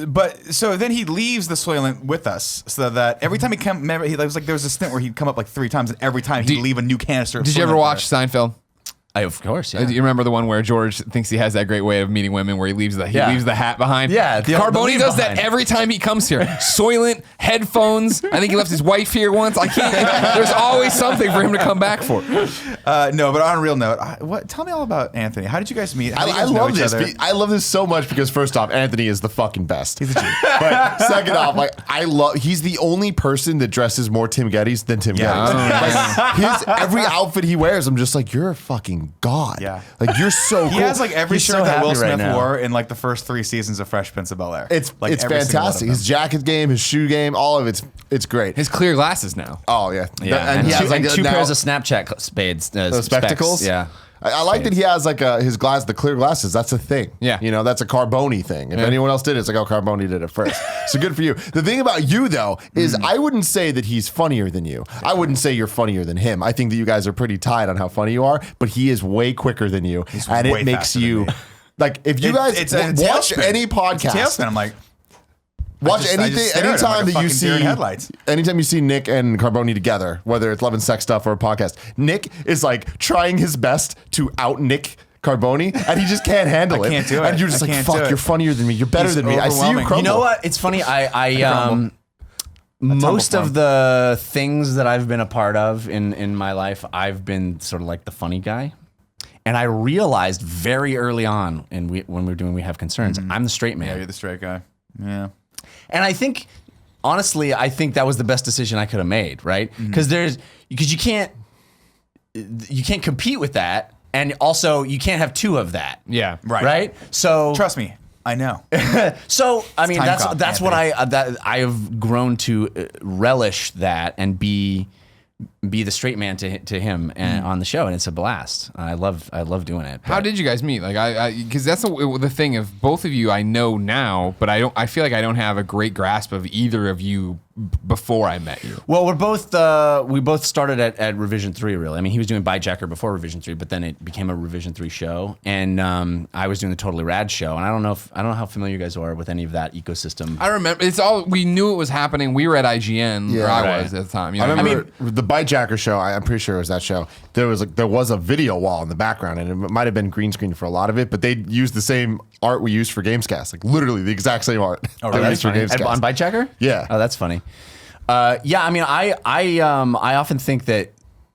But so then he leaves the Soylent with us, so that every time he come, remember, there was a stint where he'd come up like 3 times, and every time he'd leave a new canister. Of Did you ever Soylent watch there. Seinfeld? Of course, yeah. Do you remember the one where George thinks he has that great way of meeting women, where he leaves the hat behind? Yeah, the Carboni leave does behind. that every time he comes here. Soylent, headphones. I think he left his wife here once. I can't. There's always something for him to come back for. No, but on a real note, tell me all about Anthony. How did you guys meet? How do you I guys know love each this. other? I love this so much because first off, Anthony is the fucking best. He's a G. But second off, he's the only person that dresses more Tim Gettys than Tim Yeah. Gettys. Like, his every outfit he wears, I'm just like, you're a fucking god. Yeah. Like you're so He cool. has like every He's shirt so that Will happy right Smith now. wore in like the first 3 seasons of Fresh Prince of Bel-Air. it's like every single one of fantastic. them. His jacket game, his shoe game, all of it's great. His clear glasses now. Oh yeah. Yeah, and, he has like two now- pairs of Snapchat spectacles. specs. Yeah. I like that he has like the clear glasses. That's a thing. Yeah. You know, that's a Carboni thing. If anyone else did it, it's like, oh, Carboni did it first. So good for you. The thing about you, though, is I wouldn't say that he's funnier than you. I wouldn't say you're funnier than him. I think that you guys are pretty tied on how funny you are, but he is way quicker than you. And way it makes faster than you, me. like, if you guys It's a watch tailspin. any It's a podcast, tailspin. I'm like, watch I just stare at him anytime like a that you fucking see deer in headlights. anytime you see Nick and Carboni together, whether it's Love and Sex Stuff or a podcast, Nick is like trying his best to out Nick Carboni, and he just can't handle I it. can't do it. And you're just I like, can't do fuck, it. you're funnier than me. You're better He's than me. I see you overwhelming. crumble. You know what? It's funny. I crumble. most tumble of the things that I've been a part of in my life, I've been sort of like the funny guy. And I realized very early on, when we were doing We Have Concerns, I'm the straight man. yeah, you're the straight guy. Yeah. And I think, honestly, that was the best decision I could have made, right? Because you can't compete with that, and also you can't have 2 of that. Yeah. Right. So Trust me, I know. So I mean, time that's cop, that's what I have grown to relish that and be the straight man to him and on the show, and it's a blast. I love doing it. How did you guys meet? Like, because that's the thing of both of you I know now, but I feel like I don't have a great grasp of either of you before I met you. Well, we both started at Revision 3, really. I mean, he was doing Byjacker before Revision 3, but then it became a Revision 3 show, and I was doing the Totally Rad show. And I don't know how familiar you guys are with any of that ecosystem. I remember we knew it was happening. We were at IGN, Yeah, or I right. was at the time. You know I what remember the Byjacker show. I'm pretty sure it was that show. There was a video wall in the background, and it might have been green screen for a lot of it, but they used the same art we used for Gamescast, like literally the exact same art. Oh, that we really? used for Gamescast. On Byjacker? Yeah. Oh, that's funny. Yeah, I mean, I often think that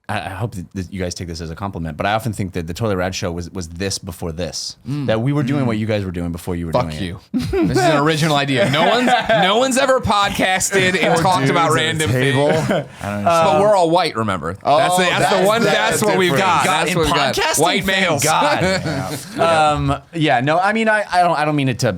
I hope that you guys take this as a compliment, but I often think that the Totally Rad show was this before this. That we were doing what you guys were doing before you were doing Fuck it. you. This is an original idea. No one's ever podcasted and talked about random table. things. But we're all white, remember? That's that's what we've different. got. God, That's in what we've got. podcasting, White thank males. God. Yeah, no, I mean, I don't mean that to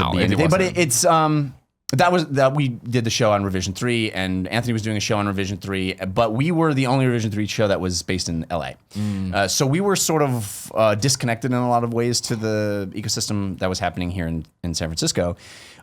No, be it anything, but wasn't. that we did the show on Revision 3, and Anthony was doing a show on Revision 3, but we were the only Revision 3 show that was based in LA. So we were sort of disconnected in a lot of ways to the ecosystem that was happening here in San Francisco.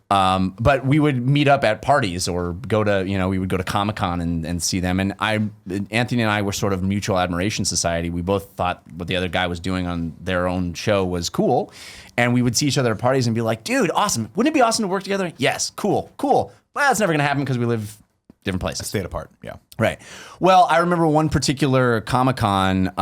But we would meet up at parties or go to, we would go to Comic-Con and see them. And Anthony and I were sort of mutual admiration society. We both thought what the other guy was doing on their own show was cool. And we would see each other at parties and be like, dude, awesome. Wouldn't it be awesome to work together? Yes, cool. Well, it's never going to happen because we live different places. Stayed apart. Yeah. Right. Well, I remember one particular Comic-Con.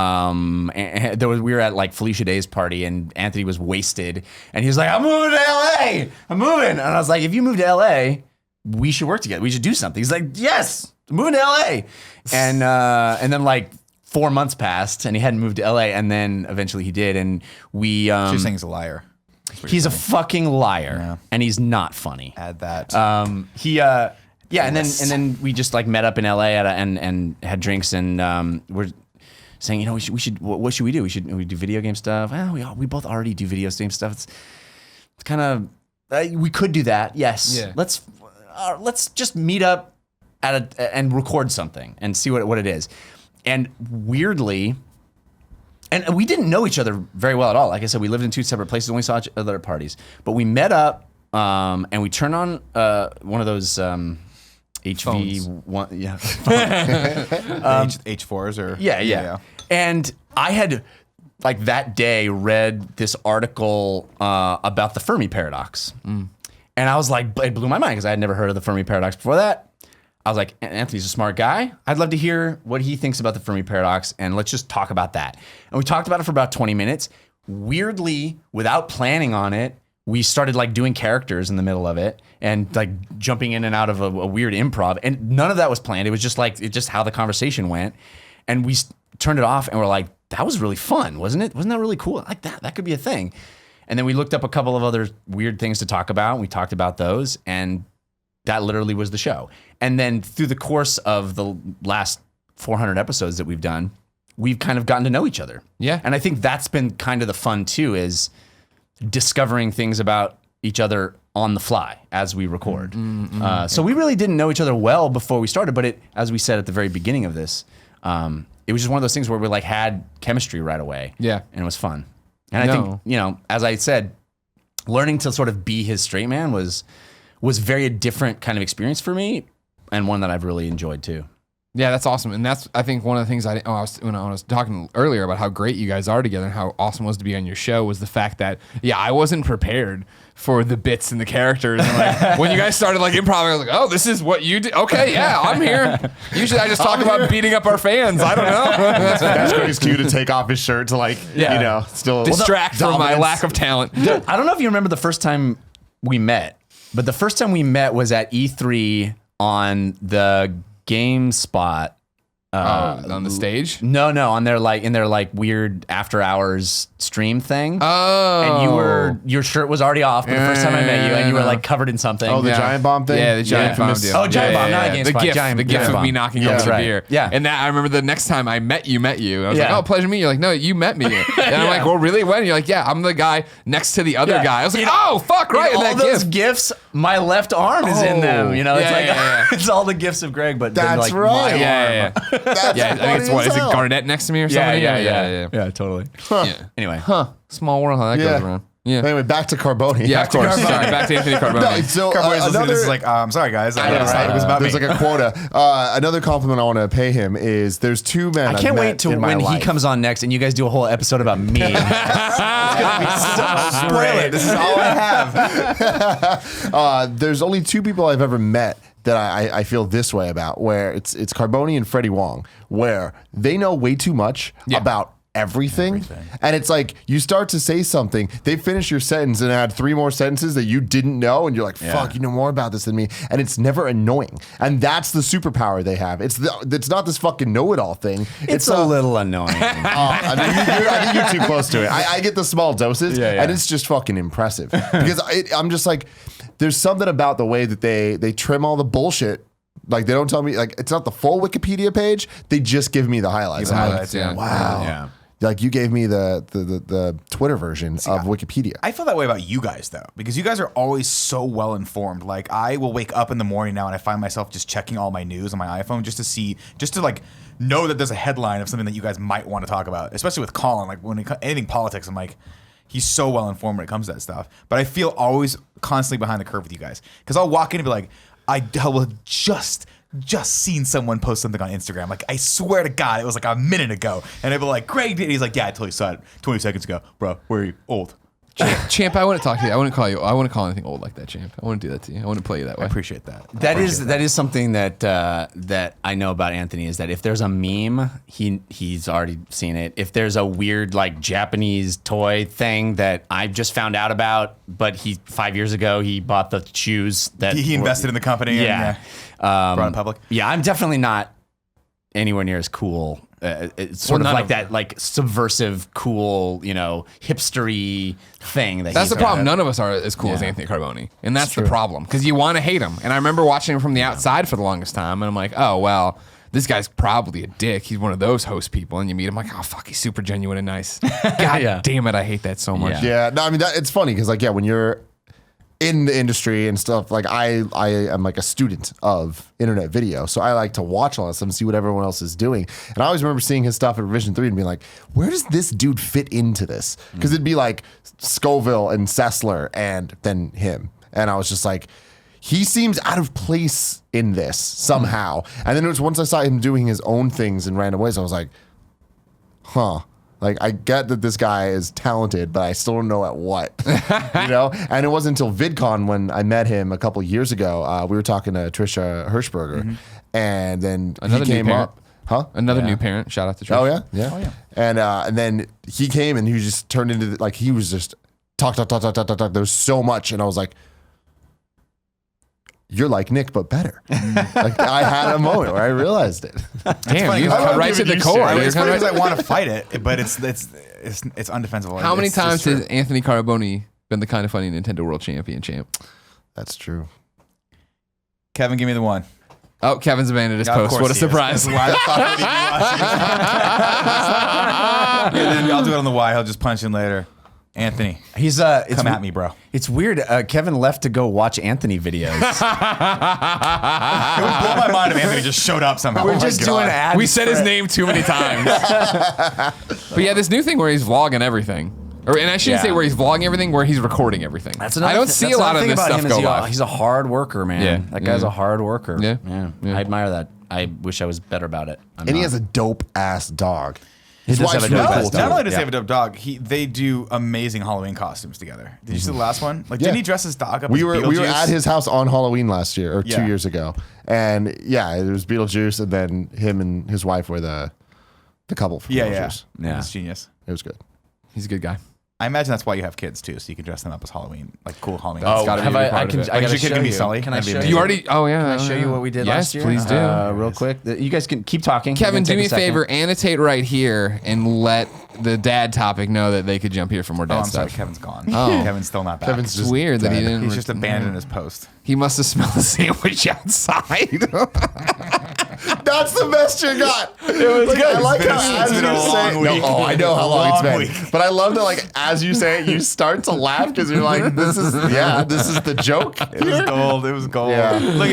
We were at like Felicia Day's party, and Anthony was wasted, and he was like, "I'm moving to LA. I'm moving." And I was like, "If you move to LA, we should work together. We should do something." He's like, "Yes, I'm moving to LA." And then like 4 months passed, and he hadn't moved to LA, and then eventually he did, and we. She's saying he's a liar. He's a fucking liar, and he's not funny. Add that. Yeah, and then we just like met up in LA and had drinks, and we're saying, we should what should we do? We do video game stuff. Well, we both already do video game stuff. It's kind of we could do that. Yes. Yeah. Let's just meet up and record something and see what it is. And weirdly, and we didn't know each other very well at all. Like I said, we lived in two separate places, only saw each other at parties. But we met up and we turned on one of those HV1, yeah, H4s or yeah. And I had like that day read this article about the Fermi paradox, and I was like, it blew my mind because I had never heard of the Fermi paradox before that. I was like, Anthony's a smart guy. I'd love to hear what he thinks about the Fermi paradox, and let's just talk about that. And we talked about it for about 20 minutes. Weirdly, without planning on it, we started like doing characters in the middle of it and like jumping in and out of a weird improv. And none of that was planned. It was just how the conversation went. And we turned it off and we're like, that was really fun, wasn't it? Wasn't that really cool? Like that could be a thing. And then we looked up a couple of other weird things to talk about. And we talked about those, and that literally was the show. And then through the course of the last 400 episodes that we've done, we've kind of gotten to know each other. Yeah. And I think that's been kind of the fun too, is discovering things about each other on the fly as we record. So we really didn't know each other well before we started, but as we said at the very beginning of this, it was just one of those things where we like had chemistry right away. Yeah. And it was fun. And I think, as I said, learning to sort of be his straight man was very different kind of experience for me, and one that I've really enjoyed too. Yeah, that's awesome. And that's, I think, one of the things when I was talking earlier about how great you guys are together and how awesome it was to be on your show was the fact that, I wasn't prepared for the bits and the characters. And like, when you guys started like improv, I was like, oh, this is what you do. Okay, yeah, I'm here. Usually I just talk about beating up our fans. I don't know. That's Greggy's cue to take off his shirt to still distract from my lack of talent. I don't know if you remember the first time we met, but the first time we met was at E3 on the GameSpot. On the stage? No, on their in their weird after hours stream thing. Oh. And your shirt was already off the first time I met you, and you were like covered in something. Oh, the giant bomb thing? Yeah, the giant bomb deal. Oh, giant bomb, not a GameSpot. The GIF of me knocking over the beer. Yeah. And that I remember the next time I met you. I was like, oh, pleasure to meet you. You're like, no, you met me. And I'm like, well, really? When? And you're like, yeah, I'm the guy next to the other guy. I was like, oh, fuck, right. All those GIFs, my left arm is in them. It's it's all the GIFs of Greg, but that's then, right. Yeah. I think it's is it Garnett next to me or something? Yeah, totally. Anyway. Small world how that goes around. Yeah. Anyway, back to Carboni. Yeah, of course. Sorry, back to Anthony Carboni. So this is like, I'm sorry, guys. It was about there's me. like a quota. Another compliment I want to pay him is there's two men. I can't wait till when he comes on next and you guys do a whole episode about me. It's gonna be so great. This is all I have. There's only two people I've ever met that I feel this way about, where it's Carboni and Freddie Wong, where they know way too much about everything. And it's like you start to say something, they finish your sentence and add three more sentences that you didn't know, and you're like, fuck, you know more about this than me. And it's never annoying. And that's the superpower they have. It's not this fucking know-it-all thing. It's a little annoying. I think you're too close to it. I get the small doses, and it's just fucking impressive. Because I'm just like, there's something about the way that they trim all the bullshit. Like, they don't tell me, like, it's not the full Wikipedia page. They just give me the highlights. Wow. Like you gave me the Twitter version of Wikipedia. I feel that way about you guys though, because you guys are always so well informed. Like I will wake up in the morning now and I find myself just checking all my news on my iPhone just to like know that there's a headline of something that you guys might want to talk about. Especially with Colin, like when anything politics, I'm like, he's so well informed when it comes to that stuff. But I feel always constantly behind the curve with you guys, because I'll walk in and be like, I will just seen someone post something on Instagram. Like, I swear to God, it was like a minute ago. And I'd be like, Greg did. He's like, yeah, I totally saw it 20 seconds ago. Bro, where are you? Old. Champ, I wouldn't talk to you. I wouldn't call you. I wouldn't call anything old like that, Champ. I wouldn't do that to you. I wouldn't play you that way. I appreciate that. That is something that that I know about Anthony, is that if there's a meme, he's already seen it. If there's a weird like Japanese toy thing that I just found out about, but 5 years ago he bought the shoes that He invested in the company. Yeah. Brought it public. Yeah, I'm definitely not anywhere near as cool. It's sort of like that, like subversive, cool, hipstery thing. That's the problem. None of us are as cool as Anthony Carboni, and that's the problem, because you want to hate him. And I remember watching him from the outside for the longest time, and I'm like, oh well, this guy's probably a dick. He's one of those host people, and you meet him like, oh fuck, he's super genuine and nice. God damn it, I hate that so much. Yeah, no, I mean it's funny because like when you're in the industry and stuff, like I am like a student of internet video, so I like to watch all this stuff and see what everyone else is doing. And I always remember seeing his stuff at Revision 3 and being like, where does this dude fit into this? Because it'd be like Scoville and Sessler and then him, and I was just like, he seems out of place in this somehow. And then it was once I saw him doing his own things in random ways, I was like, huh. Like, I get that this guy is talented, but I still don't know at what, And it wasn't until VidCon when I met him a couple years ago. We were talking to Trisha Hirschberger, and then Another he came new parent. up. Huh? Another new parent. Shout out to Trish. Oh, yeah? Yeah. Oh, yeah. And then he came and he just turned into, like, he was just talk. There was so much. And I was like, you're like Nick, but better. Like, I had a moment where I realized it. Damn, you cut right to the core. It's funny because I want to fight it, but it's undefensible. How many It's times true. has Anthony Carboni been the kind of funny Nintendo World Champion champ? That's true. Kevin, give me the one. Oh, Kevin's abandoned his Yeah, of post. course What a he is. surprise. That's why I thought he would be watching. And then I'll do it on the Y. He'll just punch in later. Anthony, He's come at me, bro. It's weird. Kevin left to go watch Anthony videos. It would blow my mind if Anthony just showed up somehow. We're just doing ads. We said his name too many times. But yeah, this new thing where he's vlogging everything. And I shouldn't say where he's vlogging everything, where he's recording everything. I don't see a lot of this stuff go live. He's a hard worker, man. Yeah. That guy's a hard worker. Yeah. I admire that. I wish I was better about it. And he has a dope ass dog. His His wife's have a really dope cool ass too. Not only does he Yeah. have a dope dog, they do amazing Halloween costumes together. Did you see the last one? Like, didn't he dress his dog up? We as were Beetlejuice? at his house on Halloween last year or 2 Yeah. years ago, and yeah, it was Beetlejuice, and then him and his wife were the couple for Beetlejuice. Yeah. It's genius. It was good. He's a good guy. I imagine that's why you have kids too, so you can dress them up as Halloween, like cool Halloween. Oh, costumes. gotta be a big part of it. I Is gotta your kid show gonna be you. Sully? Can I That'd be show amazing. you? You already? Oh yeah. Can I show you what we did yes, last year? Please do. Real quick. You guys can keep talking. Kevin, Take do me a second. favor. Annotate right here and let the dad topic know that they could jump here for more Oh, dad I'm sorry, stuff. Kevin's gone. Oh. Kevin's still not back. Kevin's It's weird that he didn't. He's just abandoned his post. He must have smelled the sandwich outside. That's the best you got. It was good. I like how as been you a say, long no, week. oh, I know how long it's Long been, week. but I love that. Like as you say it, you start to laugh because you're like, this is the joke. It was gold. It was gold. Yeah. Look,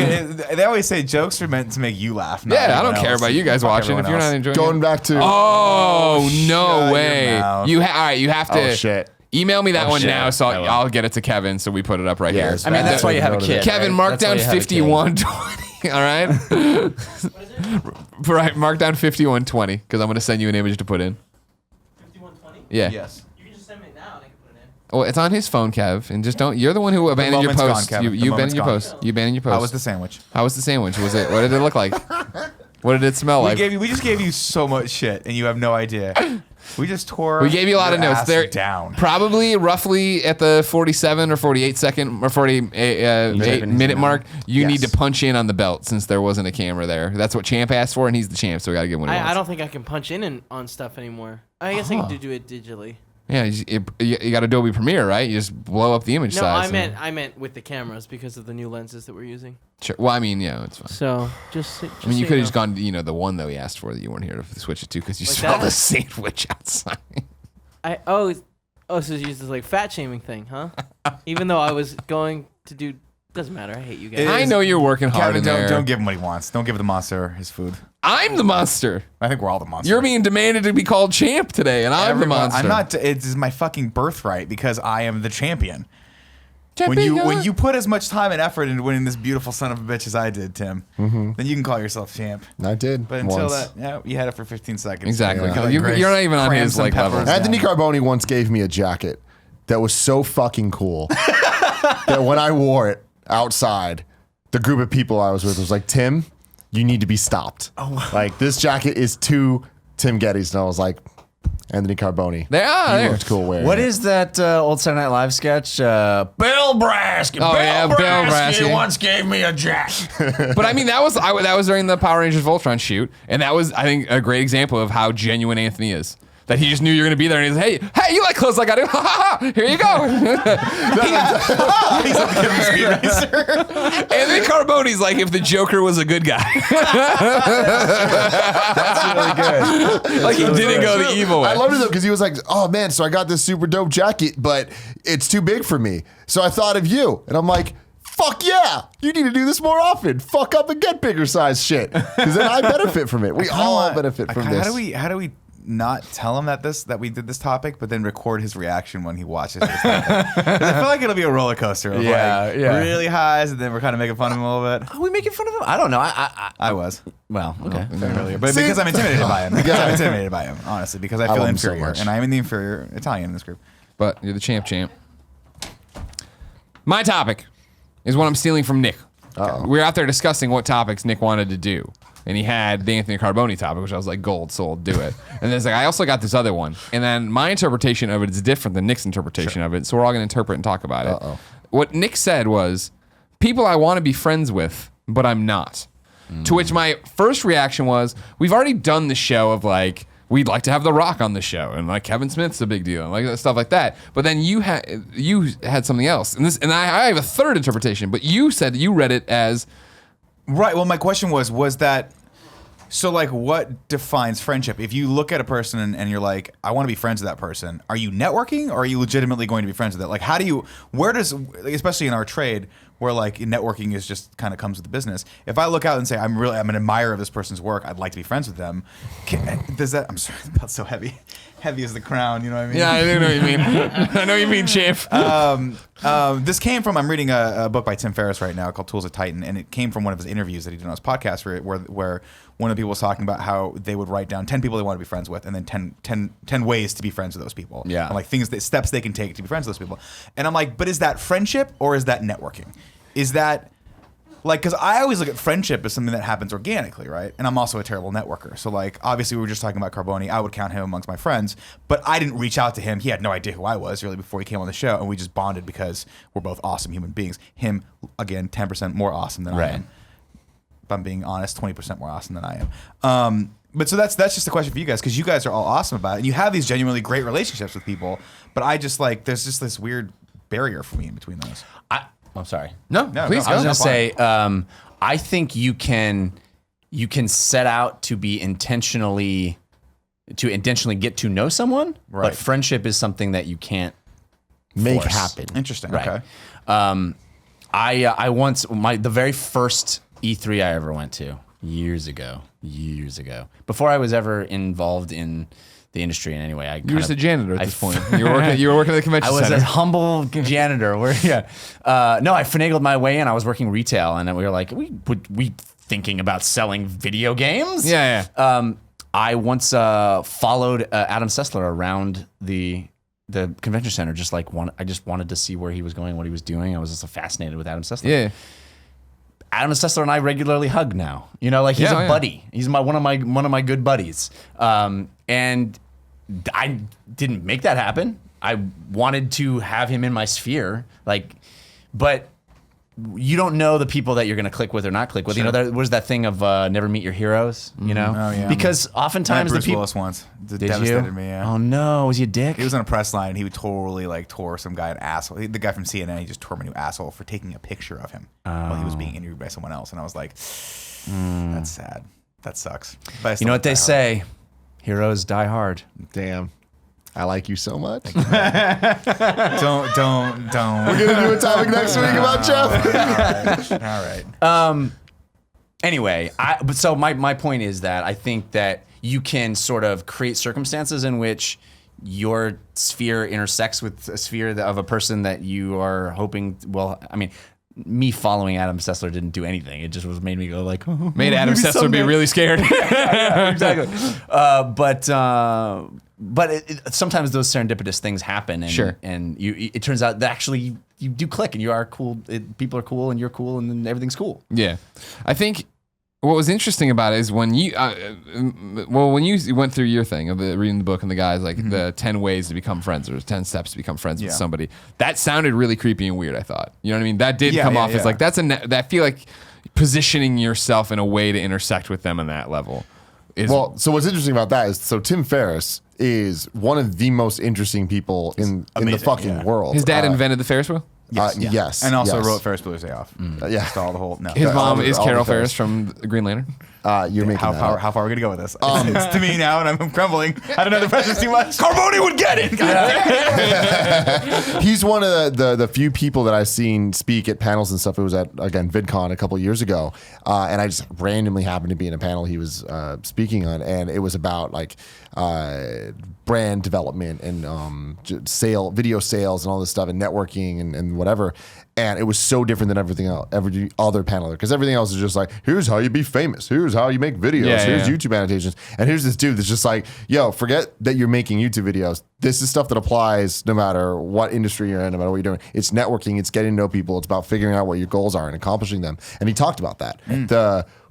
they always say jokes are meant to make you laugh. Not Yeah, I don't everyone care else. about you guys Fuck watching if everyone you're not else. enjoying Going it. back to Oh, Shut no your way. mouth. All right, you have to. Oh, shit. Email me that one shit. now, so I will. I'll get it to Kevin, so we put it up right here. it's I mean, that's why you have a kid. Kevin, right? mark That's why down you have a kid. 5120. All right. Right, mark down 5120 because I'm going to send you an image to put in. 5120? Yeah. Yes. You can just send me it now and I can put it in. Oh, it's on his phone, Kev, and just don't. You're the one who abandoned your moment's post. gone, Kevin. The You abandoned moment's your gone. post. You abandoned your post. How was the sandwich? How was the sandwich? Was it? What did it look like? What did it smell like? We just gave you so much shit, and you have no idea. We just tore. We gave you a lot of your notes. ass They're down. probably roughly at the 47 or 48 second or 48 minute mark. You Yes. need to punch in on the belt since there wasn't a camera there. That's what Champ asked for, and he's the champ, so we got to give him what he wants. I don't think I can punch in on stuff anymore. I guess I can do it digitally. Yeah, you got Adobe Premiere, right? You just blow up the image No, size. I meant with the cameras because of the new lenses that we're using. Sure. Well, I mean, yeah, it's fine. So I just mean, so you could have know. just gone, the one that we asked for that you weren't here to switch it to because you Like saw that? the sandwich outside. So it's used as like fat shaming thing, huh? Even though I was going to do, doesn't matter. I hate you guys. It I is- know you're working hard Kevin, in there. don't give him what he wants. Don't give the monster his food. I'm the monster. I think we're all the monster. You're being demanded to be called champ today, and I'm the Everyone- monster. I'm not. It is my fucking birthright because I am the champion. Champion. When you put as much time and effort into winning this beautiful son of a bitch as I did, Tim, then you can call yourself champ. I did. But until once. that, you had it for 15 seconds. Exactly. Like You're Grace not even on crammed his some level. peppers Anthony down. Carboni once gave me a jacket that was so fucking cool that when I wore it outside, the group of people I was with was like, Tim, you need to be stopped. Like, this jacket is too Tim Gettys. And I was like, Anthony Carboni. They are. He There. looked cool wearing What it. is that old Saturday Night Live sketch? Bill Brasky. Oh, yeah, Bill Brasky. once gave me a jacket. But I mean, that was during the Power Rangers Voltron shoot, and that was, I think, a great example of how genuine Anthony is. That he just knew you were going to be there, and he's hey, you like clothes like I do? Ha ha ha! Here you go. He's like the Speed Racer. Anthony Carboni's like if the Joker was a good guy. That's really good. Like he didn't go the evil way. I loved it though because he was like, "Oh man, so I got this super dope jacket, but it's too big for me. So I thought of you." And I'm like, "Fuck yeah, you need to do this more often. Fuck up and get bigger size shit, because then I benefit from it. We all benefit from this." How do we not tell him that we did this topic, but then record his reaction when he watches this topic? 'Cause I feel like it'll be a roller coaster of Yeah, yeah. really highs, and then we're kind of making fun of him a little bit. Are we making fun of him? I don't know. I was. Well, okay. Earlier, but See? because I'm intimidated by him. Because I'm intimidated by him, honestly, because I feel love him so inferior, much. and I am the inferior Italian in this group. But you're the champ. My topic is what I'm stealing from Nick. We were out there discussing what topics Nick wanted to do. And he had the Anthony Carboni topic, which I was like, gold, sold, do it. And then it's like, I also got this other one. And then my interpretation of it is different than Nick's interpretation of it. So we're all going to interpret and talk about it. What Nick said was, people I want to be friends with, but I'm not. To which my first reaction was, we've already done the show of like, we'd like to have The Rock on the show, and like Kevin Smith's a big deal, and like stuff like that. But then you had something else, and I have a third interpretation. But you said that you read it as Right. Well, my question was that, so like, what defines friendship? If you look at a person and you're like, I want to be friends with that person, are you networking or are you legitimately going to be friends with it? Like, where does, especially in our trade, where like networking is just kind of comes with the business. If I look out and say, I'm an admirer of this person's work, I'd like to be friends with them. Does that, I'm sorry, that's so heavy. Heavy as the crown, you know what I mean? yeah, I do know what you mean. I know what you mean, champ. This came from, I'm reading a book by Tim Ferriss right now called Tools of Titan, and it came from one of his interviews that he did on his podcast where one of the people was talking about how they would write down 10 people they want to be friends with and then 10 ways to be friends with those people. Yeah. And like steps they can take to be friends with those people. And I'm like, but is that friendship or is that networking? Is that, like, because I always look at friendship as something that happens organically, right? And I'm also a terrible networker. So, like, obviously, we were just talking about Carboni. I would count him amongst my friends, but I didn't reach out to him. He had no idea who I was really before he came on the show, and we just bonded because we're both awesome human beings. Him, again, 10% more awesome than I am. If I'm being honest, 20% more awesome than I am. But so that's just a question for you guys, because you guys are all awesome about it, and you have these genuinely great relationships with people. But I just like, there's just this weird barrier for me in between those. I'm sorry. No, please no, go. I was That's gonna say, I think you can set out to be intentionally get to know someone, Right. but friendship is something that you can't Make force. happen. Interesting. Right. Okay. I once the very first E3 I ever went to years ago, before I was ever involved in the industry in any way. I You were just a janitor at this point. You were working at the convention I was center. a humble janitor. No, I finagled my way in. I was working retail, and then we were like, we thinking about selling video games? Yeah. I once followed Adam Sessler around the convention center. I just wanted to see where he was going, what he was doing. I was just fascinated with Adam Sessler. Yeah. Adam Sessler and I regularly hug now. You know, like he's Yeah, a yeah. buddy. He's one of my good buddies. And I didn't make that happen. I wanted to have him in my sphere, but you don't know the people that you're going to click with or not click with. You know, there was that thing of never meet your heroes, you know? Oh, yeah. Because oftentimes the Bruce people... Willis once. It Did devastated you? me, yeah. Oh, no. Was he a dick? He was on a press line, and he would totally like tore some guy an asshole. The guy from CNN, he just tore him a new asshole for taking a picture of him while he was being interviewed by someone else. And I was like, that's sad. That sucks. But I You still know like what they Die say? Heroes die hard. Damn. I like you so much. Hard. Don't. We're gonna do a topic next week about Jeff. All right. Anyway, so my point is that I think that you can sort of create circumstances in which your sphere intersects with a sphere of a person that you are hoping. Well, I mean, me following Adam Sessler didn't do anything. It just made me go like, oh, Made Adam Sessler be really scared. exactly. But sometimes those serendipitous things happen, and Sure. and it turns out that actually you do click, and you are cool. People are cool, and you're cool, and then everything's cool. Yeah, I think what was interesting about it is when you, when you went through your thing of reading the book and the guys like the 10 ways to become friends or 10 steps to become friends with Yeah. somebody, that sounded really creepy and weird. I thought, you know what I mean? That did Yeah, come yeah, off as yeah. like that feel like positioning yourself in a way to intersect with them on that level. Is, Well, so what's interesting about that is, so Tim Ferriss is one of the most interesting people in the amazing, fucking yeah. world. his dad invented the Ferris wheel. Yes. And also yes. wrote Ferris Bueller's Day Off. Yeah. Installed the whole. No. His mom is all the Carol Ferris. Ferris from Green Lantern. You're making How that far? up. How far are we gonna go with this? It's to me now, and I'm crumbling. I don't know the pressure's too much. Carboni would get it. He's one of the few people that I've seen speak at panels and stuff. It was at, again, VidCon a couple years ago. And I just randomly happened to be in a panel he was speaking on. And it was about like brand development and video sales and all this stuff and networking and whatever. And it was so different than every other panel, because everything else is just like, here's how you be famous. Here's how you make videos. Yeah, here's yeah. YouTube annotations. And here's this dude that's just like, yo, forget that you're making YouTube videos. This is stuff that applies no matter what industry you're in, no matter what you're doing. It's networking. It's getting to know people. It's about figuring out what your goals are and accomplishing them. And he talked about that.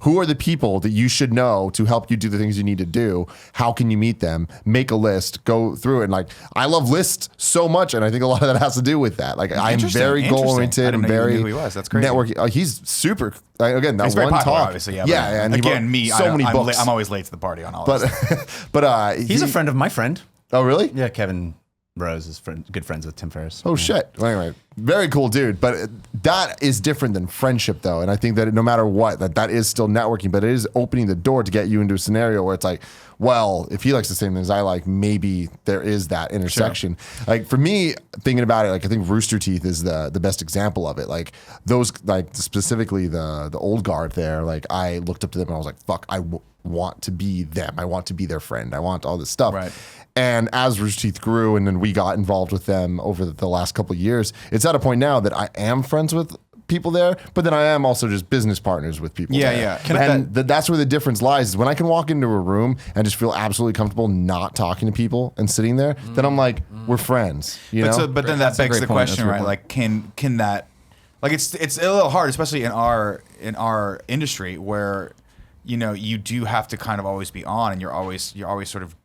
Who are the people that you should know to help you do the things you need to do? How can you meet them? Make a list, go through it. And like, I love lists so much. And I think a lot of that has to do with that. Like, I'm Interesting, very goal interesting. I oriented didn't and know you very knew who he was. That's crazy. networking. He's super, again, that He's one very popular, talk. obviously. Yeah. Yeah. And he again, wrote me. so many books. I'm always late to the party on all this. But He's a friend of my friend. Oh, really? Yeah, Kevin Rose is good friends with Tim Ferriss. Oh shit! Well, anyway, very cool dude. But that is different than friendship, though. And I think that no matter what, that is still networking, but it is opening the door to get you into a scenario where it's like, well, if he likes the same things I like, maybe there is that intersection. Sure. Like for me, thinking about it, like I think Rooster Teeth is the best example of it. Like those, like specifically the old guard there. Like I looked up to them and I was like, fuck, I want to be them. I want to be their friend. I want all this stuff. Right. And as Rooster Teeth grew and then we got involved with them over the last couple of years, it's at a point now that I am friends with people there, but then I am also just business partners with people there. Yeah. That's where the difference lies, is when I can walk into a room and just feel absolutely comfortable not talking to people and sitting there, then I'm like, we're friends. You know? But then that That's a begs great the point. That's question, a right? great Like, can that, like, it's a little hard, especially in our industry, where you do have to kind of always be on, and you're always sort of,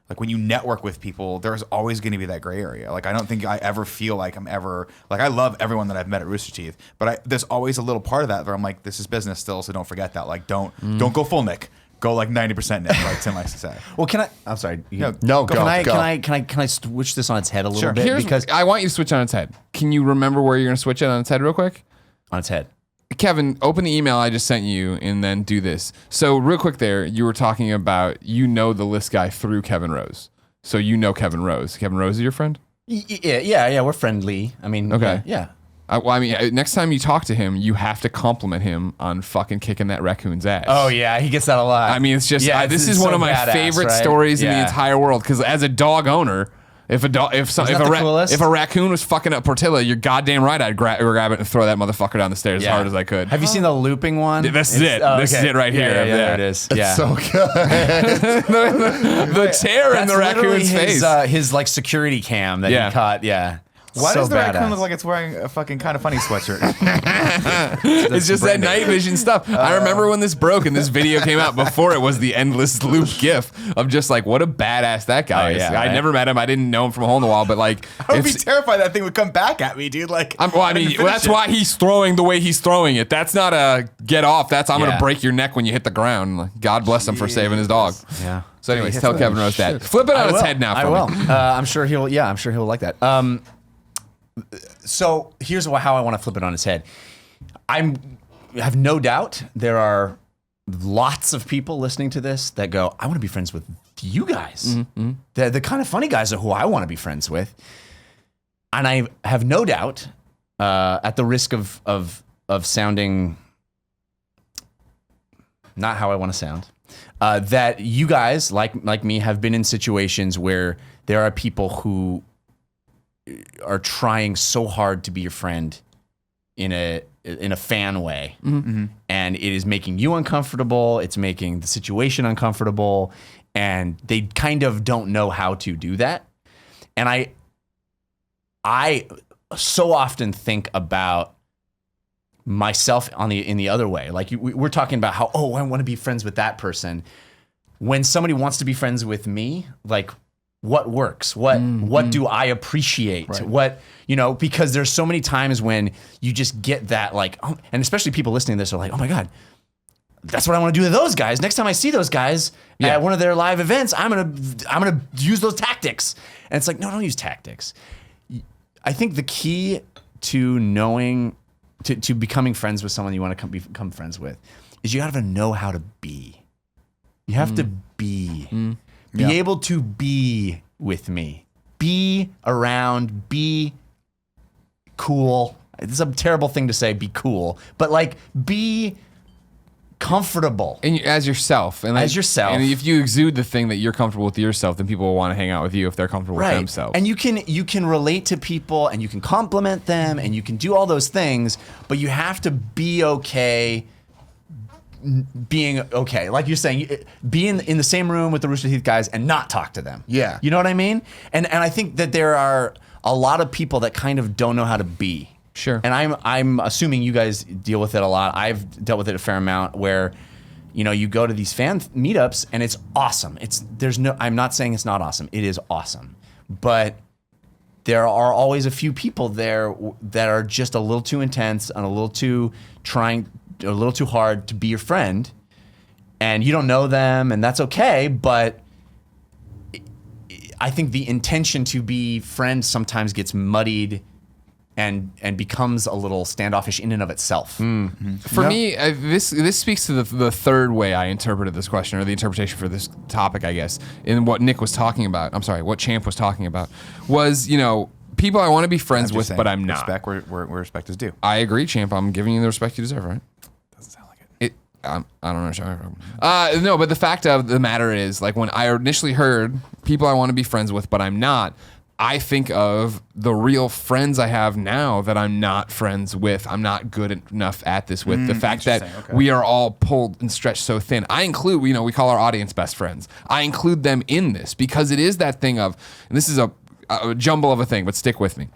like when you network with people, there's always going to be that gray area. Like I don't think I ever feel like I'm ever, like I love everyone that I've met at Rooster Teeth, but there's always a little part of that where I'm like, this is business still, so don't forget that. Like don't go full Nick, go like 90% Nick, like Tim likes to say. Well, I'm sorry. No, Can go. I switch this on its head a little bit? Because I want you to switch on its head. Can you remember where you're going to switch it on its head real quick? On its head. Kevin, open the email I just sent you and then do this. So real quick there, you were talking about, the list guy through Kevin Rose. So Kevin Rose. Kevin Rose is your friend? Yeah, we're friendly. I mean, Okay. yeah. Next time you talk to him, you have to compliment him on fucking kicking that raccoon's ass. Oh yeah, he gets that a lot. I mean, it's just this is so one of my badass, favorite right? stories in the Yeah. entire world. Because as a dog owner, if a raccoon was fucking up Portilla, you're goddamn right. I'd grab it and throw that motherfucker down the stairs as hard as I could. Have you seen the looping one? This is it. This is it right here. Yeah, Yeah. there it is. Yeah. So good. The tear in the That's literally raccoon's face. his like security cam that he caught. Yeah. Why So does the raccoon badass. look like it's wearing a fucking kind of funny sweatshirt? It's just that night vision stuff. I remember when this broke and this video came out before it was the endless loop gif of just like what a badass that guy is. yeah, I right? never met him. I didn't know him from a hole in the wall, but like, I would be if- terrified that thing would come back at me, dude. Like, I mean, that's why he's throwing the way he's throwing it. That's not a get off. That's I'm Yeah. gonna break your neck when you hit the ground. Like, God bless him for saving his dog. Yeah. So, anyways, tell Kevin Rose that. Flip it on its head now. I For will. me. I'm sure he'll. Yeah, I'm sure he'll like that. So here's how I want to flip it on its head. I have no doubt there are lots of people listening to this that go, I want to be friends with you guys. The kind of funny guys are who I want to be friends with. And I have no doubt, at the risk of sounding not how I want to sound, that you guys, like me, have been in situations where there are people who are trying so hard to be your friend in a fan way, and it is making you uncomfortable. It's making the situation uncomfortable, and they kind of don't know how to do that. And I so often think about myself in the other way. Like we're talking about how, I want to be friends with that person. When somebody wants to be friends with me, like what works? What do I appreciate? Right. What, because there's so many times when you just get that like, and especially people listening to this are like, oh my God, that's what I want to do to those guys. Next time I see those guys at one of their live events, I'm gonna use those tactics. And it's like, no, don't use tactics. I think the key to knowing, to becoming friends with someone you want to become friends with, is you gotta know how to be. You have to be. Be able to be with me. Be around, be cool. This is a terrible thing to say, be cool. But like, be comfortable. And as yourself. And like, As yourself. And if you exude the thing that you're comfortable with yourself, then people will want to hang out with you if they're comfortable with themselves. And you can relate to people and you can compliment them and you can do all those things, but you have to be okay being okay. Like you're saying, be in the same room with the Rooster Teeth guys and not talk to them. Yeah. You know what I mean? And I think that there are a lot of people that kind of don't know how to be. Sure. And I'm assuming you guys deal with it a lot. I've dealt with it a fair amount where, you go to these fan meetups and it's awesome. I'm not saying it's not awesome. It is awesome. But there are always a few people there that are just a little too intense and a little too hard to be your friend. And you don't know them, and that's okay, but I think the intention to be friends sometimes gets muddied and becomes a little standoffish in and of itself. For me, this speaks to the third way I interpreted this question, or the interpretation for this topic, I guess, in what Nick was talking about. I'm sorry, what Champ was talking about was, people I want to be friends with, but I'm not. Respect where respect is due. I agree, Champ. I'm giving you the respect you deserve, right? Doesn't sound like it. I don't know. No, but the fact of the matter is, like, when I initially heard people I want to be friends with, but I'm not, I think of the real friends I have now that I'm not friends with. I'm not good enough at this with. The fact that we are all pulled and stretched so thin. I include, we call our audience best friends. I include them in this because it is that thing of, and this is a jumble of a thing, but stick with me,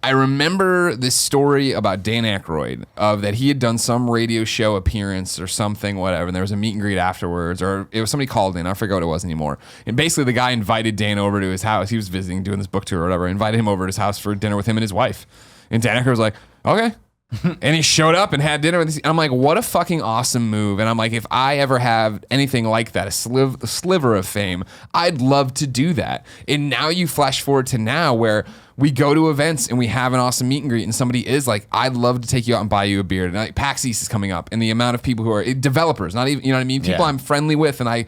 I remember this story about Dan Aykroyd of that he had done some radio show appearance or something, whatever, and there was a meet and greet afterwards, or it was somebody called in, I forget what it was anymore. And basically the guy invited Dan over to his house. He was visiting, doing this book tour or whatever, invited him over to his house for dinner with him and his wife. And Dan Aykroyd was like, okay. And he showed up and had dinner with this. I'm like, what a fucking awesome move. And I'm like, if I ever have anything like that, a sliver of fame, I'd love to do that. And now you flash forward to now where we go to events and we have an awesome meet and greet and somebody is like, I'd love to take you out and buy you a beer. And like, PAX East is coming up and the amount of people who are developers, not even, you know what I mean? People I'm friendly with, and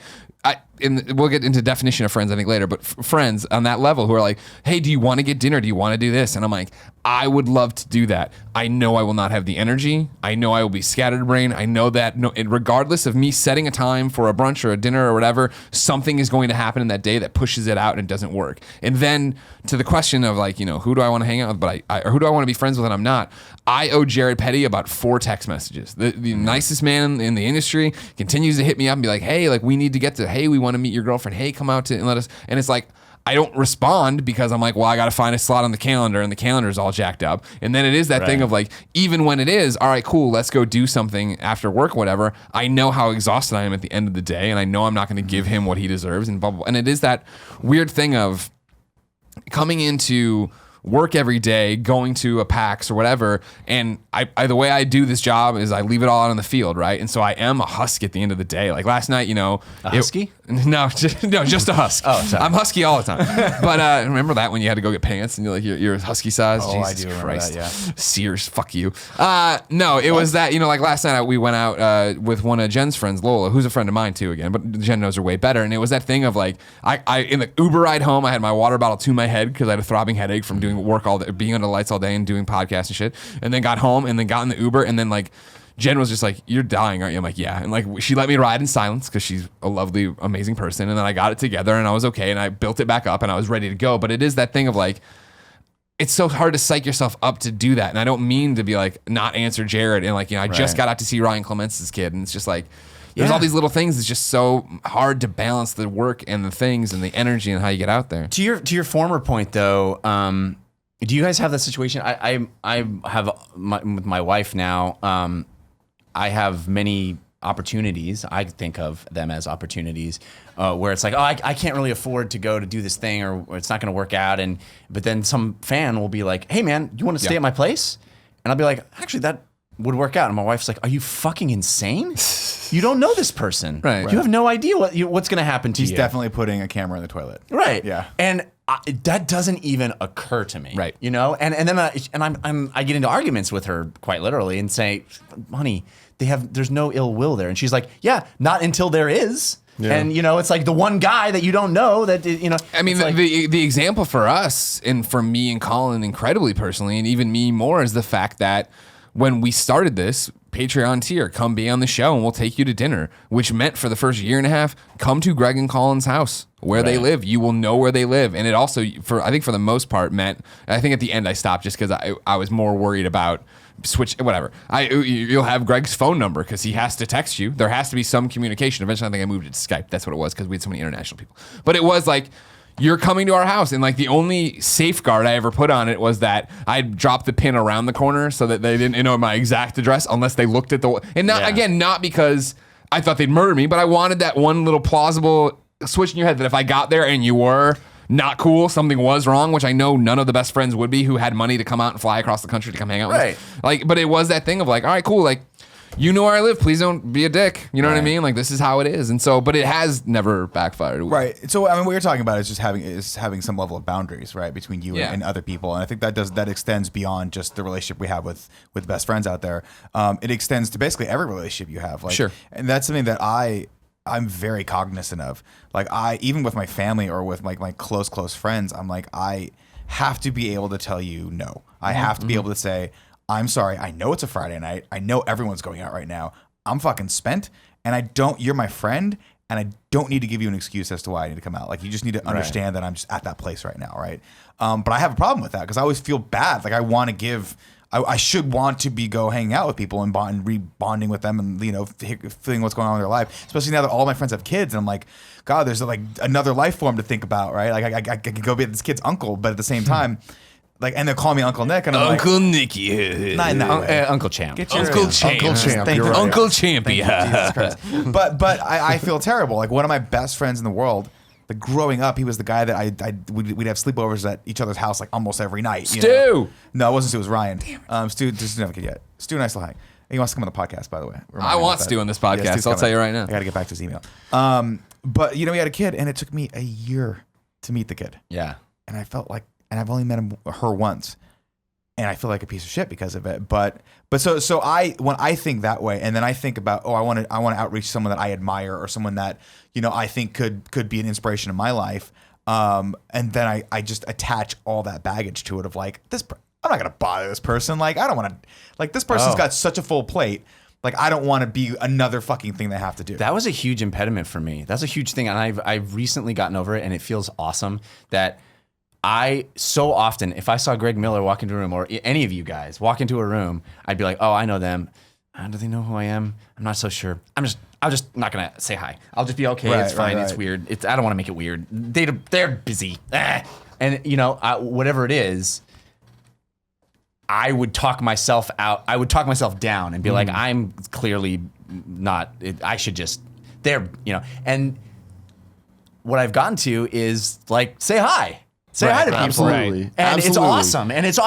and we'll get into definition of friends I think later, but friends on that level who are like, hey, do you want to get dinner? Do you want to do this? And I'm like, I would love to do that. I know I will not have the energy. I know I will be scatterbrained. I know that regardless of me setting a time for a brunch or a dinner or whatever, something is going to happen in that day that pushes it out and it doesn't work. And then to the question of like, who do I want to hang out with, or who do I want to be friends with and I'm not, I owe Jared Petty about 4 text messages. The nicest man in the industry continues to hit me up and be like, hey, like we need to get to, hey, we want to meet your girlfriend. Hey, come out to and let us. And it's like, I don't respond because I'm like, well, I got to find a slot on the calendar and the calendar's all jacked up. And then it is that thing of like, even when it is, all right, cool, let's go do something after work, whatever. I know how exhausted I am at the end of the day and I know I'm not going to give him what he deserves and blah, blah, blah. And it is that weird thing of coming into work every day, going to a PAX or whatever, and I the way I do this job is I leave it all out on the field, right? And so I am a husky at the end of the day. Like last night, a husky? No, just a husk. Oh, sorry. I'm husky all the time. But remember that when you had to go get pants and you're husky size? Oh, Jesus I do remember Christ. that, yeah. Sears, fuck you. No, it was that, like last night we went out with one of Jen's friends, Lola, who's a friend of mine too again, but Jen knows her way better. And it was that thing of like, I in the Uber ride home, I had my water bottle to my head because I had a throbbing headache from doing work all day, being under the lights all day and doing podcasts and shit. And then got home and then got in the Uber and then like, Jen was just like, you're dying, aren't you? I'm like, yeah. And like, she let me ride in silence because she's a lovely, amazing person. And then I got it together and I was okay. And I built it back up and I was ready to go. But it is that thing of like, it's so hard to psych yourself up to do that. And I don't mean to be like, not answer Jared. And like, I just got out to see Ryan Clemence's kid. And it's just like, there's all these little things. It's just so hard to balance the work and the things and the energy and how you get out there. To your former point though, do you guys have that situation? I have with my wife now. I have many opportunities. I think of them as opportunities where it's like, oh, I can't really afford to go to do this thing, or it's not going to work out. But then some fan will be like, hey man, you want to stay at my place? And I'll be like, actually, that would work out. And my wife's like, are you fucking insane? You don't know this person. Right. You have no idea what's going to happen to you. He's definitely putting a camera in the toilet. Right. Yeah. And that doesn't even occur to me. Right. And then I get into arguments with her quite literally and say, honey, there's no ill will there. And she's like, yeah, not until there is. Yeah. And it's like the one guy that you don't know that I mean, the example for us and for me and Colin incredibly personally, and even me more, is the fact that when we started this Patreon tier, come be on the show and we'll take you to dinner, which meant for the first year and a half, come to Greg and Colin's house where they live. You will know where they live. And it also, I think for the most part meant, I think at the end I stopped just because I was more worried about whatever. You'll have Greg's phone number because he has to text you. There has to be some communication. Eventually I think I moved it to Skype. That's what it was because we had so many international people. But it was like, you're coming to our house, and like the only safeguard I ever put on it was that I'd drop the pin around the corner so that they didn't know my exact address unless they looked at not because I thought they'd murder me, but I wanted that one little plausible switch in your head that if I got there and you were not cool, something was wrong, which I know none of the best friends would be who had money to come out and fly across the country to come hang out with us. Like, but it was that thing of like, all right, cool, like, you know where I live. Please don't be a dick. You know what I mean? Like, this is how it is. And so, but it has never backfired. Right. So, I mean, what you're talking about is just having some level of boundaries, right, between you and other people. And I think that extends beyond just the relationship we have with best friends out there. It extends to basically every relationship you have. Like, sure. And that's something that I'm very cognizant of. Like, even with my family or with like my close friends, I'm like, I have to be able to tell you no. I have to be able to say, I'm sorry. I know it's a Friday night. I know everyone's going out right now. I'm fucking spent, and you're my friend, and I don't need to give you an excuse as to why I need to come out. Like, you just need to understand that I'm just at that place right now, right? But I have a problem with that because I always feel bad. Like, I should want to go hanging out with people and rebonding with them and, feeling what's going on in their life, especially now that all my friends have kids. And I'm like, God, there's like another life form to think about, right? Like, I could go be this kid's uncle, but at the same time, like, and they'll call me Uncle Nick, and I'm Uncle Nicky. Not in that way. Uncle Champ. Uncle Champ. Uncle Champy. Jesus Christ. But I feel terrible. Like, one of my best friends in the world, like, growing up, he was the guy that we'd have sleepovers at each other's house like almost every night. Stu. No, it wasn't Stu. It was Ryan. Stu doesn't have a kid yet. Stu and I still hang. He wants to come on the podcast, by the way. I want Stu on this podcast. I'll tell you right now. I got to get back to his email. But he had a kid, and it took me a year to meet the kid. Yeah. And I felt like, and I've only met her once, and I feel like a piece of shit because of it. But so when I think that way, and then I think about, I want to outreach someone that I admire or someone that I think could be an inspiration in my life, and then I just attach all that baggage to it of like, I'm not gonna bother this person. Like, I don't want to. Like, this person's got such a full plate. Like, I don't want to be another fucking thing they have to do. That was a huge impediment for me. That's a huge thing, and I've recently gotten over it, and it feels awesome that. So often, if I saw Greg Miller walk into a room, or any of you guys walk into a room, I'd be like, oh, I know them. Do they know who I am? I'm not so sure. I'll just not gonna say hi. I'll just be okay. Right, It's fine. right, It's right. weird. I don't want to make it weird. They're busy. And whatever it is, I would talk myself out. I would talk myself down and be like, I'm clearly not. I should just And what I've gotten to is like, say hi. Say hi to people. Absolutely. And Absolutely. it's awesome. And it's